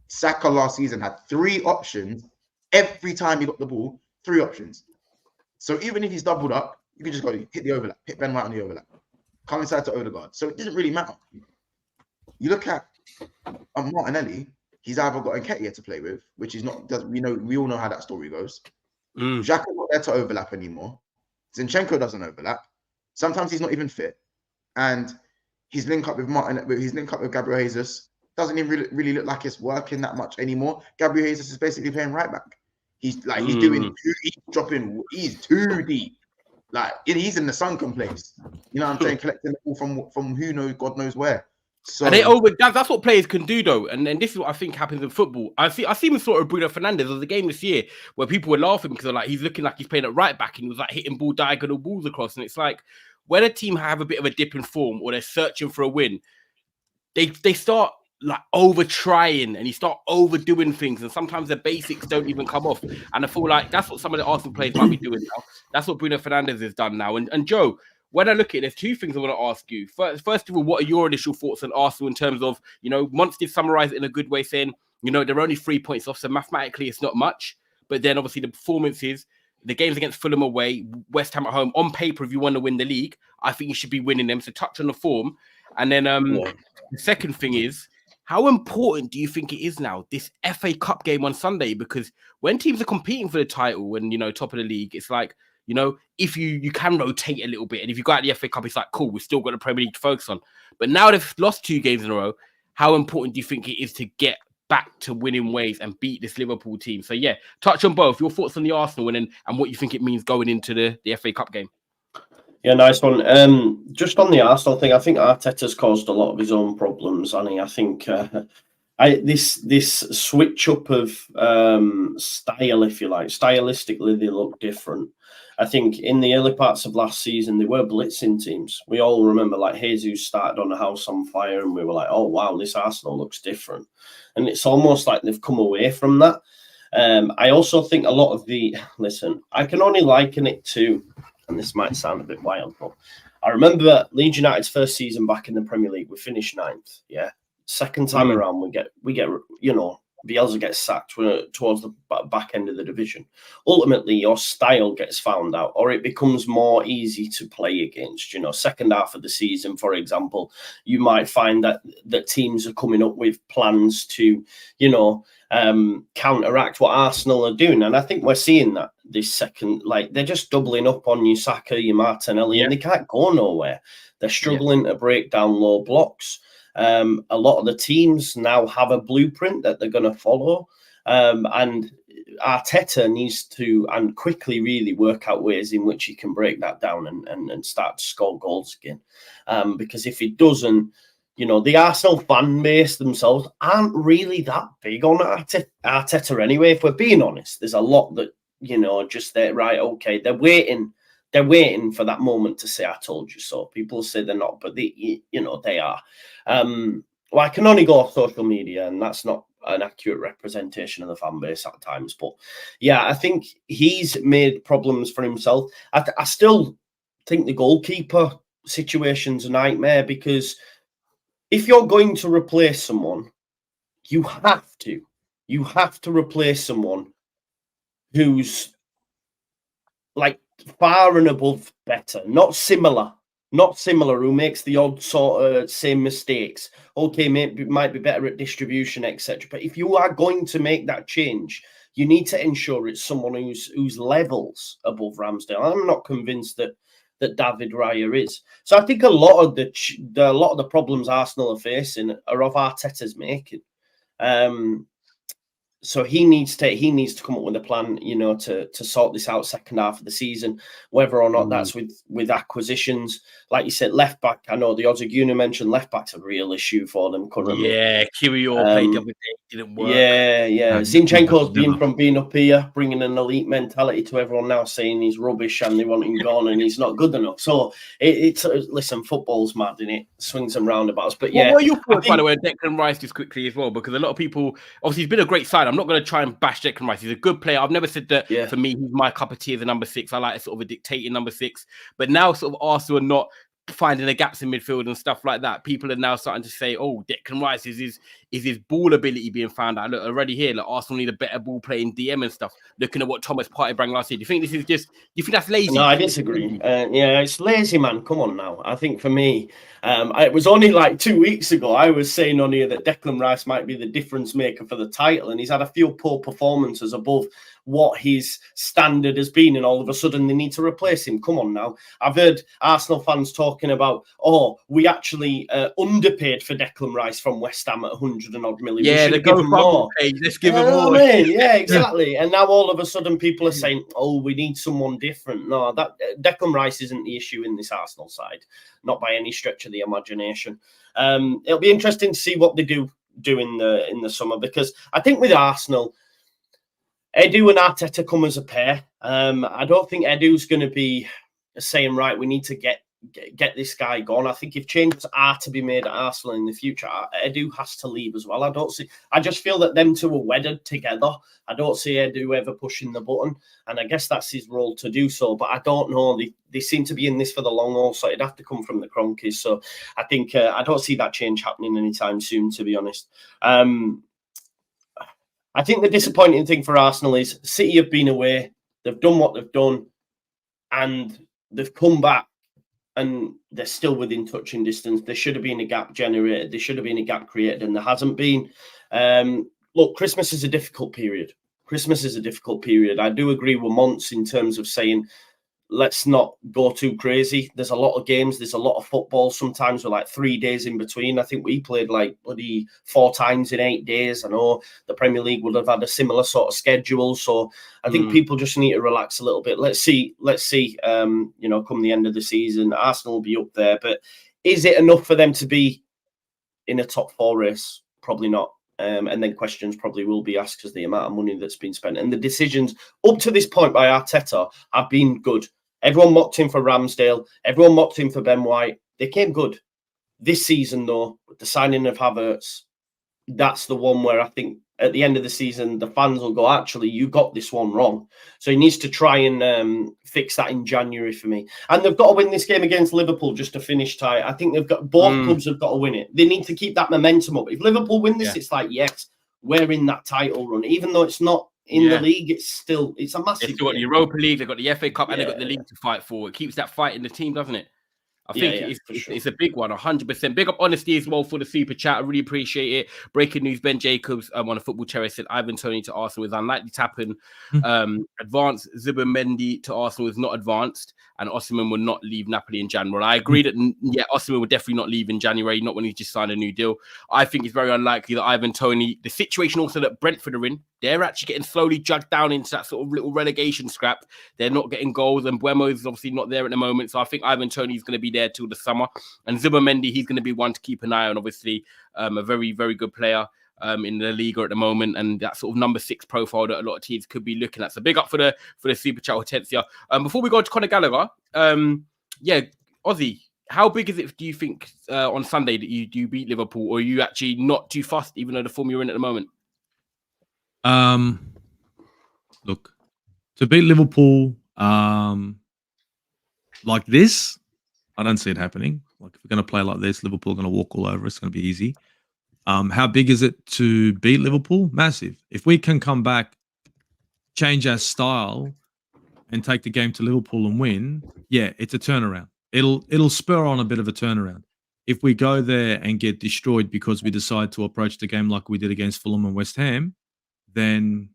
S4: Saka last season had 3 options every time he got the ball. 3 options. So even if he's doubled up, you can just go hit the overlap, hit Ben White on the overlap, come inside to Odegaard. So it doesn't really matter. You look at Martinelli, he's either got Nketiah to play with, which is not. We all know how that story goes.
S1: Mm.
S4: Xhaka's not there to overlap anymore. Zinchenko doesn't overlap. Sometimes he's not even fit, and his link up with Gabriel Jesus doesn't even really look like it's working that much anymore. Gabriel Jesus is basically playing right back. He's doing, he's too deep. Like he's in the sunken place. You know what I'm saying? Collecting the ball from who knows, God knows where. So
S1: And that's what players can do though. And this is what I think happens in football. I see him sort of Bruno Fernandes. There was a game this year where people were laughing because like he's looking like he's playing at right back and he was like hitting diagonal balls across. And it's like when a team have a bit of a dip in form or they're searching for a win, they start like over trying and you start overdoing things, and sometimes the basics don't even come off. And I feel like that's what some of the Arsenal players might be doing now. That's what Bruno Fernandes has done now. And Joe, when I look at it, there's two things I want to ask you. First of all, what are your initial thoughts on Arsenal in terms of, Monts did summarize it in a good way, saying, they're only 3 points off, so mathematically it's not much. But then obviously the performances, the games against Fulham away, West Ham at home, on paper, if you want to win the league, I think you should be winning them. So touch on the form. And then the second thing is, how important do you think it is now, this FA Cup game on Sunday? Because when teams are competing for the title and, top of the league, it's like, if you can rotate a little bit. And if you got the FA Cup, it's like, cool, we've still got the Premier League to focus on. But now they've lost 2 games in a row. How important do you think it is to get back to winning ways and beat this Liverpool team? So, yeah, touch on both. Your thoughts on the Arsenal win and what you think it means going into the FA Cup game.
S2: Yeah, nice one. Just on the Arsenal thing, I think Arteta's caused a lot of his own problems, and I think this switch up of style, if you like, stylistically they look different. I think in the early parts of last season they were blitzing teams. We all remember like Jesus started on a house on fire, and we were like, oh wow, this Arsenal looks different. And it's almost like they've come away from that. I also think a lot of I can only liken it to, and this might sound a bit wild, but I remember Leeds United's first season back in the Premier League, we finished 9th. Yeah. Second time around, we get Bielsa gets sacked towards the back end of the division. Ultimately, your style gets found out, or it becomes more easy to play against. Second half of the season, for example, you might find that teams are coming up with plans to, counteract what Arsenal are doing. And I think we're seeing that this second, like they're just doubling up on your Saka, your Martinelli, and they can't go nowhere. They're struggling to break down low blocks. A lot of the teams now have a blueprint that they're going to follow. And Arteta needs to, and quickly really work out ways in which he can break that down and start to score goals again. Because if he doesn't, the Arsenal fan base themselves aren't really that big on Arteta anyway. If we're being honest, there's a lot that, just there, right, okay, they're waiting for that moment to say, I told you so. People say they're not, but they are. I can only go off social media, and that's not an accurate representation of the fan base at times. But yeah, I think he's made problems for himself. I still think the goalkeeper situation's a nightmare, because if you're going to replace someone, you have to replace someone who's like far and above better, not similar, who makes the odd sort of same mistakes. Okay, maybe might be better at distribution, etc. But if you are going to make that change, you need to ensure it's someone who's levels above Ramsdale. I'm not convinced that David Raya is. So I think a lot of the problems Arsenal are facing are of Arteta's making. So he needs to come up with a plan, to sort this out second half of the season, whether or not that's with acquisitions. Like you said, left back. I know the Ozaguna mentioned left back's a real issue for them currently.
S1: Yeah, Kirill played the other day, didn't work.
S2: Yeah. Zinchenko's been from being up here, bringing an elite mentality to everyone now, saying he's rubbish and they want him gone and he's not good enough. So it's listen, football's mad, innit? Swings and roundabouts. But yeah,
S1: what are your thoughts, by the way, Declan Rice, just quickly as well? Because a lot of people, obviously, he's been a great sign. I'm not going to try and bash Declan Rice. He's a good player. I've never said that for me, he's my cup of tea as a number 6. I like a sort of a dictating number 6. But now sort of Arsenal are not finding the gaps in midfield and stuff like that. People are now starting to say, "Oh, Declan Rice is his ball ability being found out." Look, already here, like Arsenal need a better ball playing DM and stuff. Looking at what Thomas Partey brought last year, do you think this is just? Do you think that's lazy?
S2: No, I disagree. Yeah, it's lazy, man. Come on now. I think for me, it was only like 2 weeks ago I was saying on here that Declan Rice might be the difference maker for the title, and he's had a few poor performances above what his standard has been, and all of a sudden they need to replace him. Come on now. I've heard Arsenal fans talking about, we actually underpaid for Declan Rice from West Ham at 100 and odd million.
S1: Yeah,
S2: they give him more.
S1: Let's give him more.
S2: Yeah, exactly. And now all of a sudden people are saying, we need someone different. No, that Declan Rice isn't the issue in this Arsenal side, not by any stretch of the imagination. It'll be interesting to see what they do in the summer, because I think with Arsenal, Edu and Arteta come as a pair. I don't think Edu's going to be saying, right, we need to get this guy gone. I think if changes are to be made at Arsenal in the future, Edu has to leave as well. I just feel that them two are wedded together. I don't see Edu ever pushing the button, and I guess that's his role to do so. But I don't know. They seem to be in this for the long haul, so it'd have to come from the Cronkies. So I think I don't see that change happening anytime soon, to be honest. I think the disappointing thing for Arsenal is City have been away. They've done what they've done, and they've come back, and they're still within touching distance. There should have been a gap generated. There should have been a gap created, and there hasn't been. Look, Christmas is a difficult period. I do agree with Monts in terms of saying, let's not go too crazy. There's a lot of games. There's a lot of football. Sometimes we're like 3 days in between. I think we played like bloody 4 times in 8 days. I know the Premier League would have had a similar sort of schedule. So I think people just need to relax a little bit. Let's see. Come the end of the season, Arsenal will be up there. But is it enough for them to be in a top 4 race? Probably not. And then questions probably will be asked because the amount of money that's been spent. And the decisions up to this point by Arteta have been good. Everyone mocked him for Ramsdale. Everyone mocked him for Ben White. They came good. This season, though, with the signing of Havertz, that's the one where I think at the end of the season, the fans will go, actually, you got this one wrong. So he needs to try and fix that in January for me. And they've got to win this game against Liverpool just to finish tight. I think both clubs have got to win it. They need to keep that momentum up. If Liverpool win this, it's like, yes, we're in that title run. Even though it's not in the league, it's a massive.
S1: They've got the Europa League, they've got the FA Cup, and they've got the league to fight for. It keeps that fight in the team, doesn't it? I think it's a big one, 100%. Big up honesty as well for the super chat. I really appreciate it. Breaking news: Ben Jacobs on a football terrace said Ivan Toney to Arsenal is unlikely to happen. Advanced Zubimendi to Arsenal is not advanced, and Osimhen will not leave Napoli in January. I agree that Osimhen will definitely not leave in January, not when he's just signed a new deal. I think it's very unlikely that Ivan Toney. The situation also that Brentford are in, they're actually getting slowly dragged down into that sort of little relegation scrap. They're not getting goals, and Buemo is obviously not there at the moment. So I think Ivan Toney is going to be there till the summer. And Zubimendi, he's going to be one to keep an eye on, obviously. A very, very good player in the league at the moment, and that sort of number 6 profile that a lot of teams could be looking at. So big up for the super chat, Hortensia. Before we go to Conor Gallagher, Ozzy, how big is it, do you think, on Sunday that you beat Liverpool, or are you actually not too fussed, even though the form you're in at the moment?
S3: Look, to beat Liverpool like this, I don't see it happening. Like, if we're going to play like this, Liverpool are going to walk all over. It's going to be easy. How big is it to beat Liverpool? Massive. If we can come back, change our style, and take the game to Liverpool and win, it's a turnaround. It'll spur on a bit of a turnaround. If we go there and get destroyed because we decide to approach the game like we did against Fulham and West Ham, then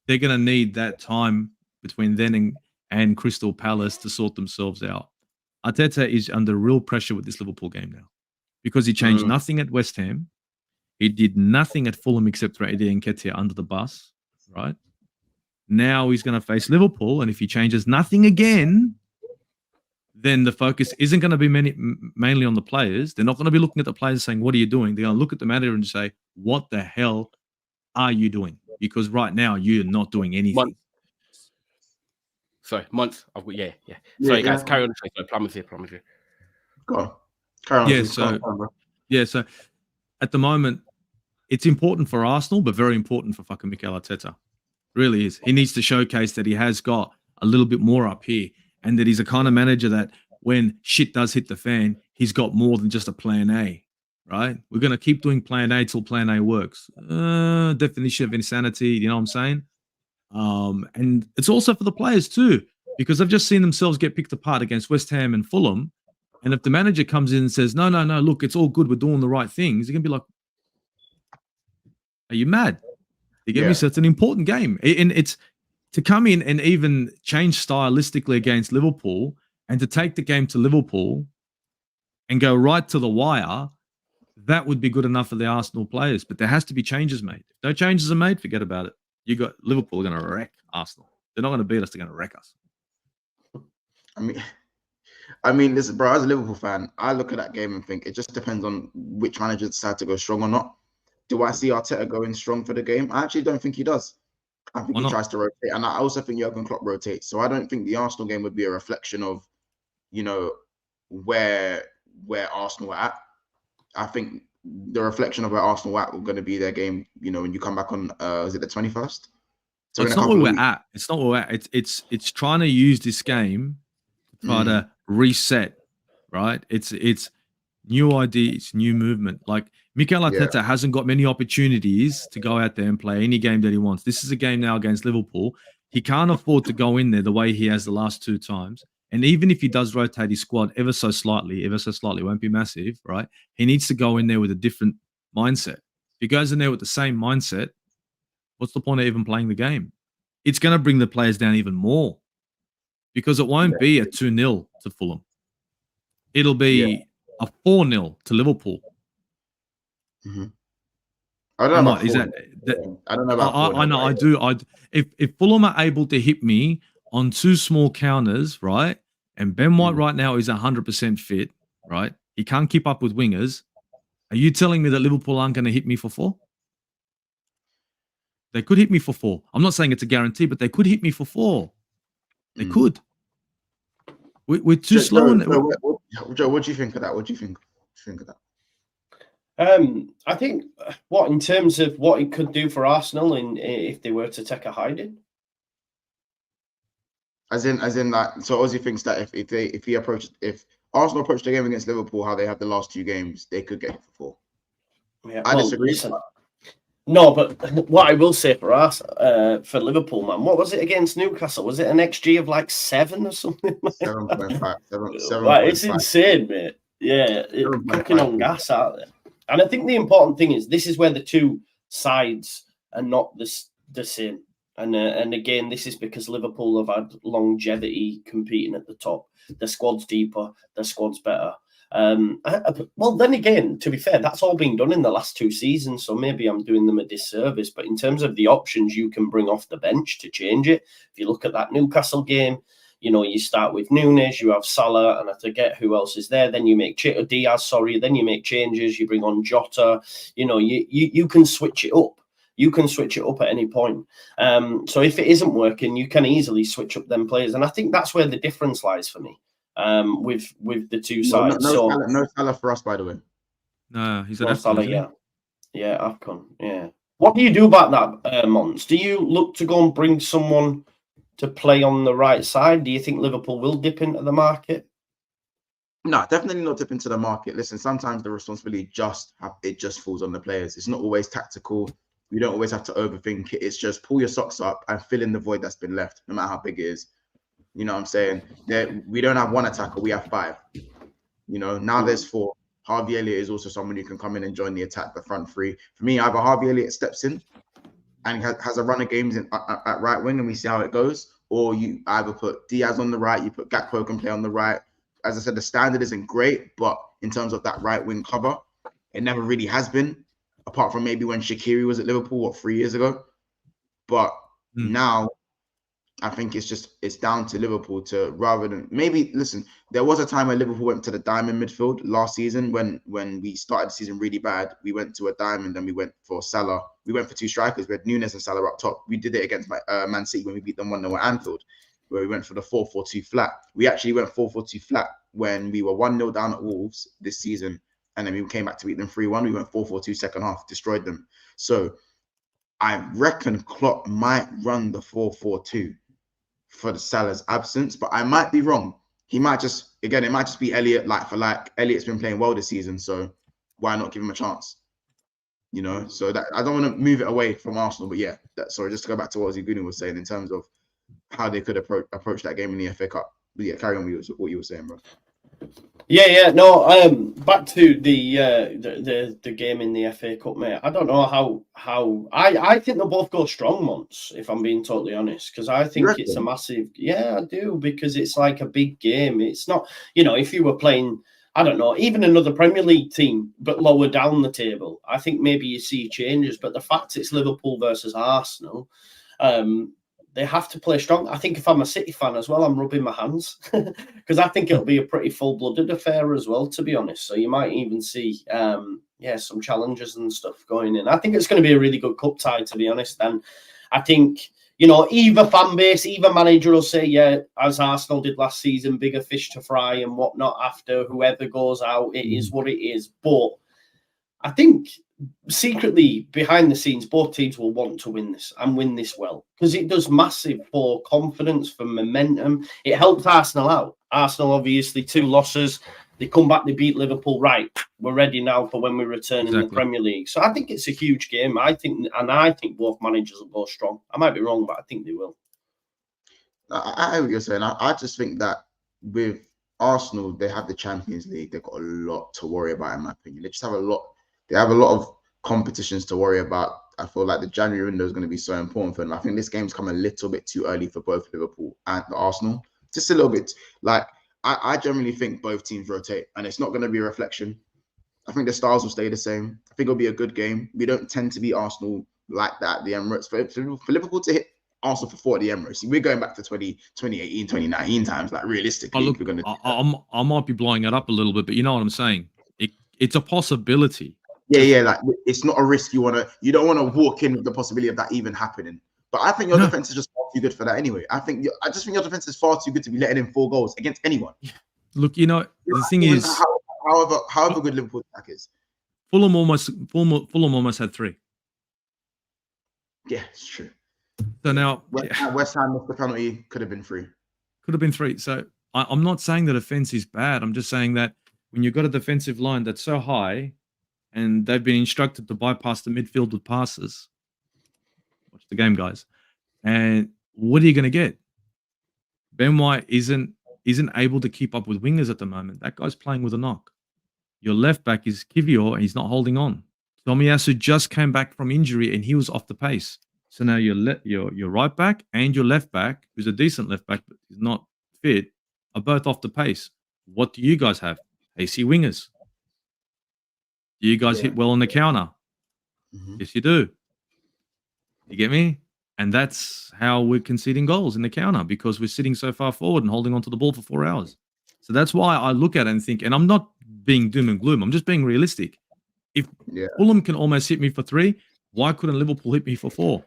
S3: they're going to need that time between then and Crystal Palace to sort themselves out. Arteta is under real pressure with this Liverpool game now because he changed nothing at West Ham. He did nothing at Fulham except throw Eddie Nketiah under the bus, right? Now he's going to face Liverpool, and if he changes nothing again, then the focus isn't going to be mainly on the players. They're not going to be looking at the players saying, what are you doing? They're going to look at the manager and say, what the hell are you doing? Because right now you're not doing anything.
S1: Sorry, months. Sorry, guys, carry on. Sorry, Plumbers here.
S4: Go on. Carry on.
S3: So at the moment, it's important for Arsenal, but very important for fucking Mikel Arteta. Really is. He needs to showcase that he has got a little bit more up here, and that he's a kind of manager that when shit does hit the fan, he's got more than just a plan A, right? We're going to keep doing plan A till plan A works. Definition of insanity, you know what I'm saying? And it's also for the players too, because they've just seen themselves get picked apart against West Ham and Fulham. And if the manager comes in and says, no, look, it's all good, we're doing the right things, you're going to be like, are you mad? You get me? So it's an important game. And it's to come in and even change stylistically against Liverpool and to take the game to Liverpool and go right to the wire, that would be good enough for the Arsenal players. But there has to be changes made. If no changes are made, forget about it. You got Liverpool are going to wreck Arsenal. They're not going to beat us. They're going to wreck us.
S4: I mean, listen, bro, as a Liverpool fan, I look at that game and think it just depends on which manager decide to go strong or not. Do I see Arteta going strong for the game? I actually don't think he does. I think he tries to rotate. And I also think Jurgen Klopp rotates. So I don't think the Arsenal game would be a reflection of, you know, where Arsenal are at. I think the reflection of where Arsenal are at are going to be their game, you know, when you come back on, is it the 21st? So
S3: it's not where we're at. It's not where we're at. It's trying to use this game to try to reset, right? It's new ideas, new movement. Like Mikel Arteta hasn't got many opportunities to go out there and play any game that he wants. This is a game now against Liverpool. He can't afford to go in there the way he has the last two times. And even if he does rotate his squad ever so slightly, won't be massive, right? He needs to go in there with a different mindset. If he goes in there with the same mindset, what's the point of even playing the game? It's going to bring the players down even more because it won't be a 2-0 to Fulham. It'll be a 4-0 to Liverpool.
S4: Mm-hmm. I don't know.
S3: I don't know about. I know. I do. If Fulham are able to hit me on two small counters, right? And Ben White right now is 100% fit, right? He can't keep up with wingers. Are you telling me that Liverpool aren't going to hit me for 4? They could hit me for 4. I'm not saying it's a guarantee, but they could hit me for 4. They could. We're too slow.
S4: Joe, what do you think of that? What do you think of that?
S2: I think in terms of what it could do for Arsenal if they were to take a hiding.
S4: As in that. So Ozzy thinks that if Arsenal approach the game against Liverpool how they have the last 2 games, they could get it for 4. Yeah, I disagree. Listen,
S2: no, but what I will say for us, for Liverpool, man, what was it against Newcastle? Was it an XG of like 7 or something?
S4: 7.5. 7.
S2: Like, it's insane, mate. Yeah, cooking on gas out there. And I think the important thing is this is where the two sides are not the same. And again, this is because Liverpool have had longevity competing at the top. The squad's deeper, the squad's better. Well, then again, to be fair, that's all been done in the last 2 seasons, so maybe I'm doing them a disservice. But in terms of the options you can bring off the bench to change it, if you look at that Newcastle game, you know, you start with Nunes, you have Salah, and I forget who else is there. Then you make Diaz, then you make changes, you bring on Jota. You know, you can switch it up. You can switch it up at any point. So if it isn't working, you can easily switch up them players. And I think that's where the difference lies for me with the two sides.
S4: No Salah for us, by the way.
S3: No, he's
S2: no Salah, yeah. Yeah, AFCON, yeah. What do you do about that, Mons? Do you look to go and bring someone to play on the right side? Do you think Liverpool will dip into the market?
S4: No, definitely not dip into the market. Listen, sometimes the responsibility just falls on the players. It's not always tactical. You don't always have to overthink it. It's just pull your socks up and fill in the void that's been left, no matter how big it is. You know what I'm saying? We don't have 1 attacker, we have 5. You know, now there's 4. Harvey Elliott is also someone who can come in and join the attack, the front 3. For me, either Harvey Elliott steps in and has a run of games at right wing and we see how it goes, or you either put Diaz on the right, you put Gakpo can play on the right. As I said, the standard isn't great, but in terms of that right wing cover, it never really has been, apart from maybe when Shaqiri was at Liverpool, 3 years ago. But now I think it's down to Liverpool to, rather than maybe, listen, there was a time when Liverpool went to the diamond midfield last season when we started the season really bad. We went to a diamond and we went for Salah. We went for 2 strikers. We had Nunes and Salah up top. We did it against Man City when we beat them 1-0 at Anfield, where we went for the 4-4-2 flat. We actually went 4-4-2 flat when we were 1-0 down at Wolves this season. And then we came back to beat them 3-1. We went 4-4-2 second half, destroyed them. So I reckon Klopp might run the 4-4-2 for the Salah's absence, but I might be wrong. he might just, again, it might just be Elliot, like for like. Elliot's been playing well this season, so why not give him a chance? You know, so that I don't want to move it away from Arsenal, but yeah, sorry, just to go back to what Ziguni was saying in terms of how they could approach that game in the FA Cup. But yeah, carry on with what you were saying, bro.
S2: Yeah, no. Back to the game in the FA Cup, mate. I don't know how I think they'll both go strong months, if I'm being totally honest, because I think it's a massive. Yeah, I do, because it's like a big game. It's not, if you were playing, I don't know, even another Premier League team, but lower down the table, I think maybe you see changes. But the fact it's Liverpool versus Arsenal, they have to play strong. I think if I'm a City fan as well, I'm rubbing my hands because I think it'll be a pretty full-blooded affair as well, to be honest. So you might even see, some challenges and stuff going in. I think it's going to be a really good cup tie, to be honest. And I think, either fan base, either manager will say, yeah, as Arsenal did last season, bigger fish to fry and whatnot after whoever goes out. It is what it is. But I think secretly behind the scenes, both teams will want to win this and win this well, because it does massive for confidence, for momentum. It helped Arsenal out. Arsenal, obviously, 2 losses. They come back, they beat Liverpool. Right, we're ready now for when we return in the Premier League. So I think it's a huge game. I think both managers will go strong. I might be wrong, but I think they will.
S4: I hear what you're saying. I just think that with Arsenal, they have the Champions League. They've got a lot to worry about, in my opinion. They just have a lot. They have a lot of competitions to worry about. I feel like the January window is going to be so important for them. I think this game's come a little bit too early for both Liverpool and Arsenal. Just a little bit. Like, I generally think both teams rotate, and it's not going to be a reflection. I think the styles will stay the same. I think it'll be a good game. We don't tend to beat Arsenal like that at the Emirates. For Liverpool to hit Arsenal for 4 at the Emirates, we're going back to 2018, 2019 times. Like, realistically,
S3: look, I might be blowing it up a little bit, but you know what I'm saying? It's a possibility.
S4: Yeah, like, it's not a risk you don't want to walk in with the possibility of that even happening. But I think your defense is just far too good for that anyway. I just think your defense is far too good to be letting in 4 goals against anyone.
S3: Look, the thing is,
S4: however good Liverpool attack is,
S3: Fulham almost had 3.
S4: Yeah, it's true.
S3: So now
S4: West Ham missed the penalty, could have been 3.
S3: Could have been 3. So I'm not saying the defense is bad. I'm just saying that when you've got a defensive line that's so high, and they've been instructed to bypass the midfield with passes. Watch the game, guys. And what are you going to get? Ben White isn't able to keep up with wingers at the moment. That guy's playing with a knock. Your left back is Kivior, and he's not holding on. Tomiyasu just came back from injury, and he was off the pace. So now your right back and your left back, who's a decent left back but is not fit, are both off the pace. What do you guys have? AC wingers. Do you guys hit well on the counter? Mm-hmm. Yes, you do. You get me? And that's how we're conceding goals in the counter, because we're sitting so far forward and holding onto the ball for 4 hours. So that's why I look at it and think, and I'm not being doom and gloom, I'm just being realistic. If Fulham can almost hit me for 3, why couldn't Liverpool hit me for 4?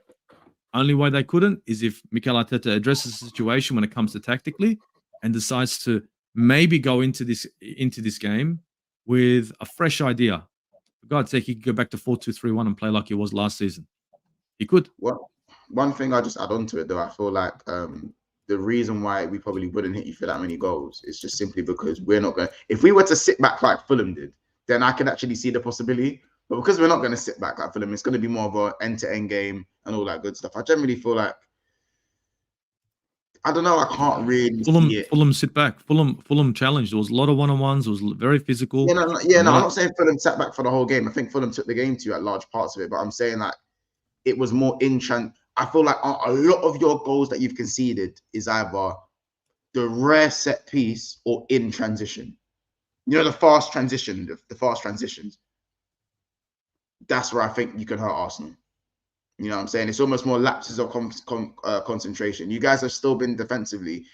S3: Only way they couldn't is if Mikel Arteta addresses the situation when it comes to tactically and decides to maybe go into this game with a fresh idea. For God's sake, he could go back to 4-2-3-1 and play like he was last season. He could.
S4: Well, one thing I'll just add on to it, though, I feel like the reason why we probably wouldn't hit you for that many goals is just simply because we're not going to... If we were to sit back like Fulham did, then I can actually see the possibility. But because we're not going to sit back like Fulham, it's going to be more of an end-to-end game and all that good stuff. I generally feel like... I don't know. I can't really see it.
S3: Fulham sit back. Fulham challenged. There was a lot of one-on-ones. It was very physical.
S4: I'm not saying Fulham sat back for the whole game. I think Fulham took the game to you at large parts of it. But I'm saying that it was more I feel like a lot of your goals that you've conceded is either the rare set piece or in transition. The fast transition, the fast transitions. That's where I think you can hurt Arsenal. You know what I'm saying? It's almost more lapses of concentration. You guys have still been defensively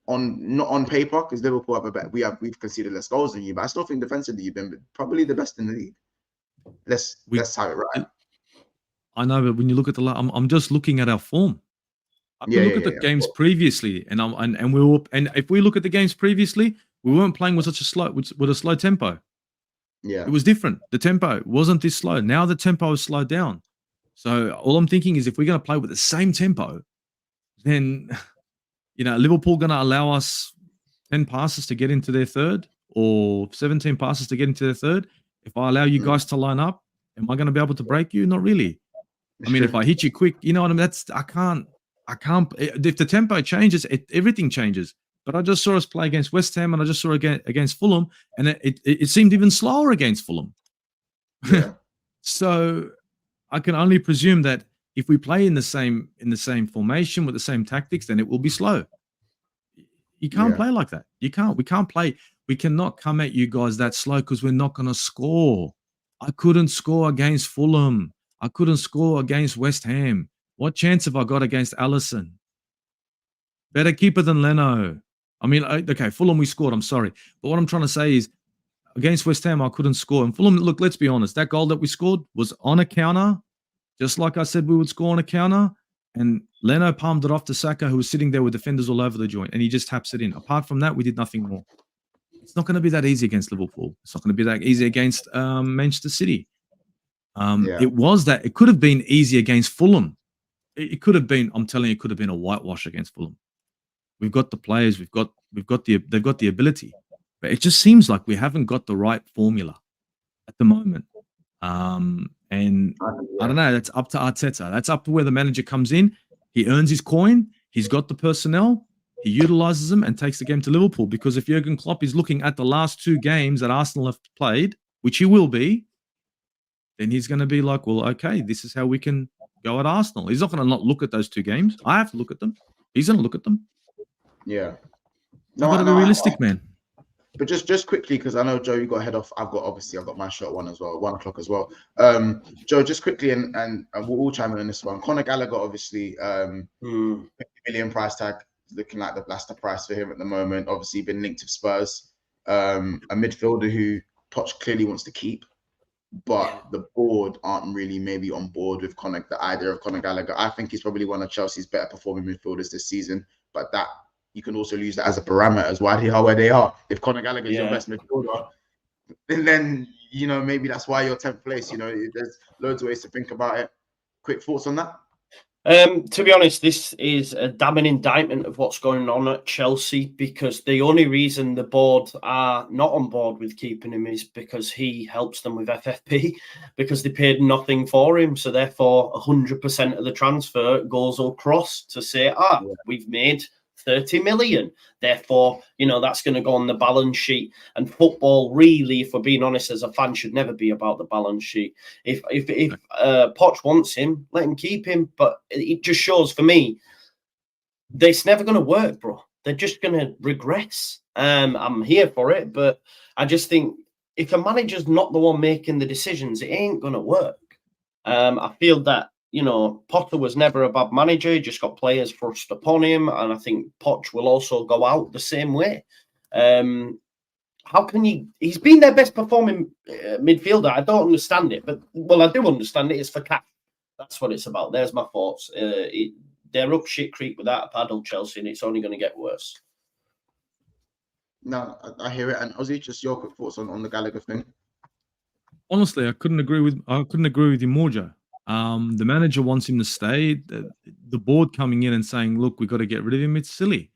S4: not on paper, because Liverpool have a better. We've conceded less goals than you, but I still think defensively you've been probably the best in the league. Let's have it right.
S3: I know, but when you look at I'm just looking at our form. Look at the games previously, and if we look at the games previously, we weren't playing with with a slow tempo. Yeah, it was different. The tempo wasn't this slow. Now the tempo is slowed down. So all I'm thinking is if we're going to play with the same tempo, then Liverpool going to allow us 10 passes to get into their third or 17 passes to get into their third. If I allow you guys to line up, am I going to be able to break you? Not really. I mean, if I hit you quick, you know what I mean? I can't. If the tempo changes, everything changes. But I just saw us play against West Ham, and I just saw against Fulham, and it seemed even slower against Fulham.
S4: Yeah.
S3: So I can only presume that if we play in the same formation with the same tactics, then it will be slow. You can't play like that. You can't. We can't play. We cannot come at you guys that slow because we're not going to score. I couldn't score against Fulham. I couldn't score against West Ham. What chance have I got against Alisson? Better keeper than Leno. I mean, okay, Fulham we scored. I'm sorry. But what I'm trying to say is against West Ham, I couldn't score. And Fulham, look, let's be honest. That goal that we scored was on a counter, just like I said we would score on a counter. And Leno palmed it off to Saka, who was sitting there with defenders all over the joint, and he just taps it in. Apart from that, we did nothing more. It's not going to be that easy against Liverpool. It's not going to be that easy against Manchester City. It could have been easy against Fulham. It could have been, I'm telling you, it could have been a whitewash against Fulham. We've got the players, they've got the ability. But it just seems like we haven't got the right formula at the moment. And I don't know, that's up to Arteta. That's up to where the manager comes in. He earns his coin. He's got the personnel. He utilizes them and takes the game to Liverpool. Because if Jurgen Klopp is looking at the last 2 games that Arsenal have played, which he will be, then he's going to be like, well, okay, this is how we can go at Arsenal. He's not going to not look at those 2 games. I have to look at them. He's going to look at them.
S4: Yeah.
S3: No, I've got to be realistic, man.
S4: But just quickly, because I know, Joe, you got to head off. I've got my shot 1 as well, 1 o'clock as well. Joe, just quickly, and we'll all chime in on this one. Conor Gallagher, obviously, 50 million price tag, looking like that's the price for him at the moment. Obviously, been linked to Spurs. A midfielder who Poch clearly wants to keep, but the board aren't really maybe on board with the idea of Conor Gallagher. I think he's probably one of Chelsea's better performing midfielders this season, but that you can also use that as a parameter as why they are where they are. If Conor Gallagher is your best midfielder, then maybe that's why you're 10th place. There's loads of ways to think about it. Quick thoughts on that?
S2: To be honest, this is a damning indictment of what's going on at Chelsea, because the only reason the board are not on board with keeping him is because he helps them with FFP, because they paid nothing for him. So therefore, 100% of the transfer goes across to say, we've made 30 million. Therefore, that's going to go on the balance sheet. And football, really, if we're being honest as a fan, should never be about the balance sheet. If Poch wants him, let him keep him. But it just shows for me, it's never going to work, bro. They're just going to regress. I'm here for it, but I just think if a manager's not the one making the decisions, it ain't going to work. I feel that Potter was never a bad manager. He just got players thrust upon him. And I think Poch will also go out the same way. How can he's been their best performing midfielder. I don't understand it, but I do understand it. It's for cash. That's what it's about. There's my thoughts. They're up shit creek without a paddle, Chelsea, and it's only going to get worse.
S4: No, I hear it. And Ozzy, just your quick thoughts on the Gallagher thing.
S3: Honestly, I couldn't agree with you more, Joe. The manager wants him to stay. The board coming in and saying, look, we've got to get rid of him. It's silly.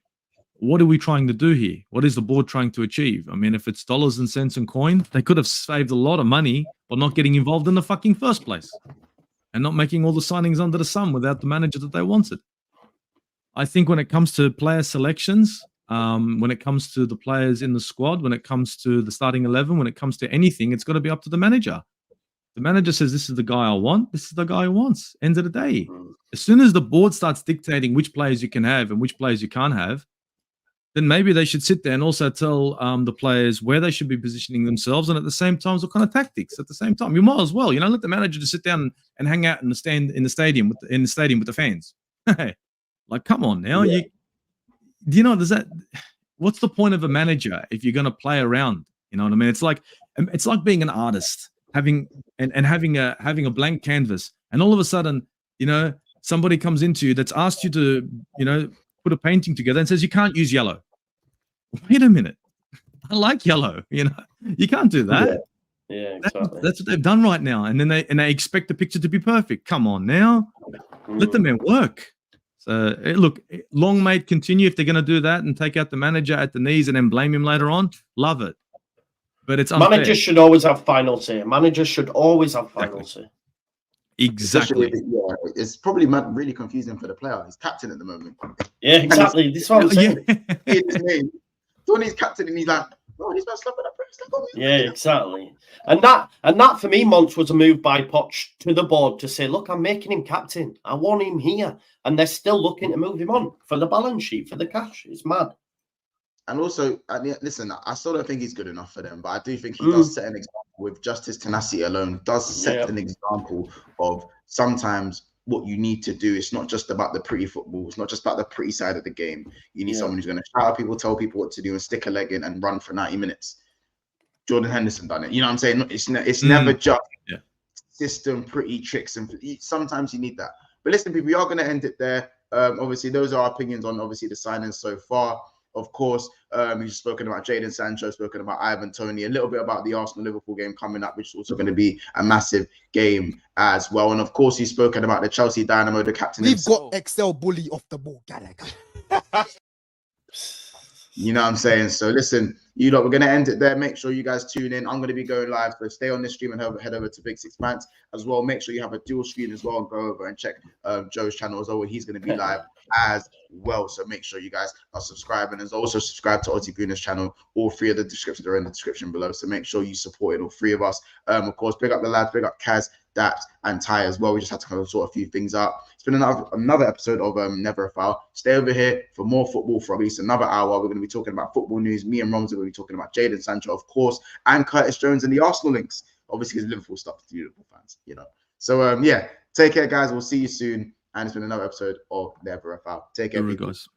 S3: What are we trying to do here? What is the board trying to achieve? I mean, if it's dollars and cents and coin, they could have saved a lot of money by not getting involved in the fucking first place and not making all the signings under the sun without the manager that they wanted. I think when it comes to player selections, when it comes to the players in the squad, when it comes to the starting 11, when it comes to anything, it's got to be up to the manager. The manager says, this is the guy I want. This is the guy who wants. End of the day. As soon as the board starts dictating which players you can have and which players you can't have, then maybe they should sit there and also tell the players where they should be positioning themselves, and at the same time, what kind of tactics. At the same time, you might as well, let the manager just sit down and hang out in the stadium with the fans. Like, come on now. Yeah. What's the point of a manager if you're going to play around? You know what I mean? It's like being an artist. Having a blank canvas, and all of a sudden, somebody comes into you that's asked you to, put a painting together and says you can't use yellow. Wait a minute, I like yellow. You can't do that.
S2: Yeah, exactly.
S3: That's what they've done right now, and then they expect the picture to be perfect. Come on now, let the man work. look, long may it continue if they're going to do that and take out the manager at the knees and then blame him later on. Love it. But it's unfair.
S2: Managers should always have final say. Managers should always have final say.
S3: Exactly.
S4: Yeah, it's probably really confusing for the player. He's captain at the moment.
S2: Yeah, exactly. This is what I'm saying.
S4: Toney's captain, and he's like, oh, he's not slapping that press.
S2: Yeah, exactly. And that for me, Mons, was a move by Poch to the board to say, look, I'm making him captain. I want him here. And they're still looking to move him on for the balance sheet, for the cash. It's mad.
S4: And also, listen, I still don't think he's good enough for them, but I do think he does set an example with just his tenacity alone, does set an example of sometimes what you need to do. It's not just about the pretty football. It's not just about the pretty side of the game. You need someone who's going to shout at people, tell people what to do, and stick a leg in and run for 90 minutes. Jordan Henderson done it. You know what I'm saying? It's never just system, pretty tricks, and sometimes you need that. But listen, people, we are going to end it there. Obviously, those are our opinions on obviously the signings so far. Of course, we've spoken about Jadon Sancho, spoken about Ivan Toney, a little bit about the Arsenal-Liverpool game coming up, which is also going to be a massive game as well. And of course, he's spoken about the Chelsea Dynamo, the captain himself.
S5: We've got Excel bully off the ball, Gallagher.
S4: You know what I'm saying? So listen, we're going to end it there. Make sure you guys tune in. I'm going to be going live, so stay on this stream and head over to Big Six Pants as well. Make sure you have a dual screen as well and go over and check Joe's channel as well. He's going to be live as well. So make sure you guys are subscribing and also subscribe to Ozzy Bruno's channel. All three of the descriptions are in the description below. So make sure you support all three of us. Of course, big up the lads, big up Kaz, Daps, and Ty as well. We just had to kind of sort a few things out. It's been another episode of Never a Foul. Stay over here for more football for at least another hour. We're going to be talking about football news. Me and Rom's are going to be talking about Jadon Sancho, of course, and Curtis Jones and the Arsenal links. Obviously, because Liverpool stuff to Liverpool fans, you know. So take care, guys. We'll see you soon. And it's been another episode of Never a Foul. Take care,
S3: guys.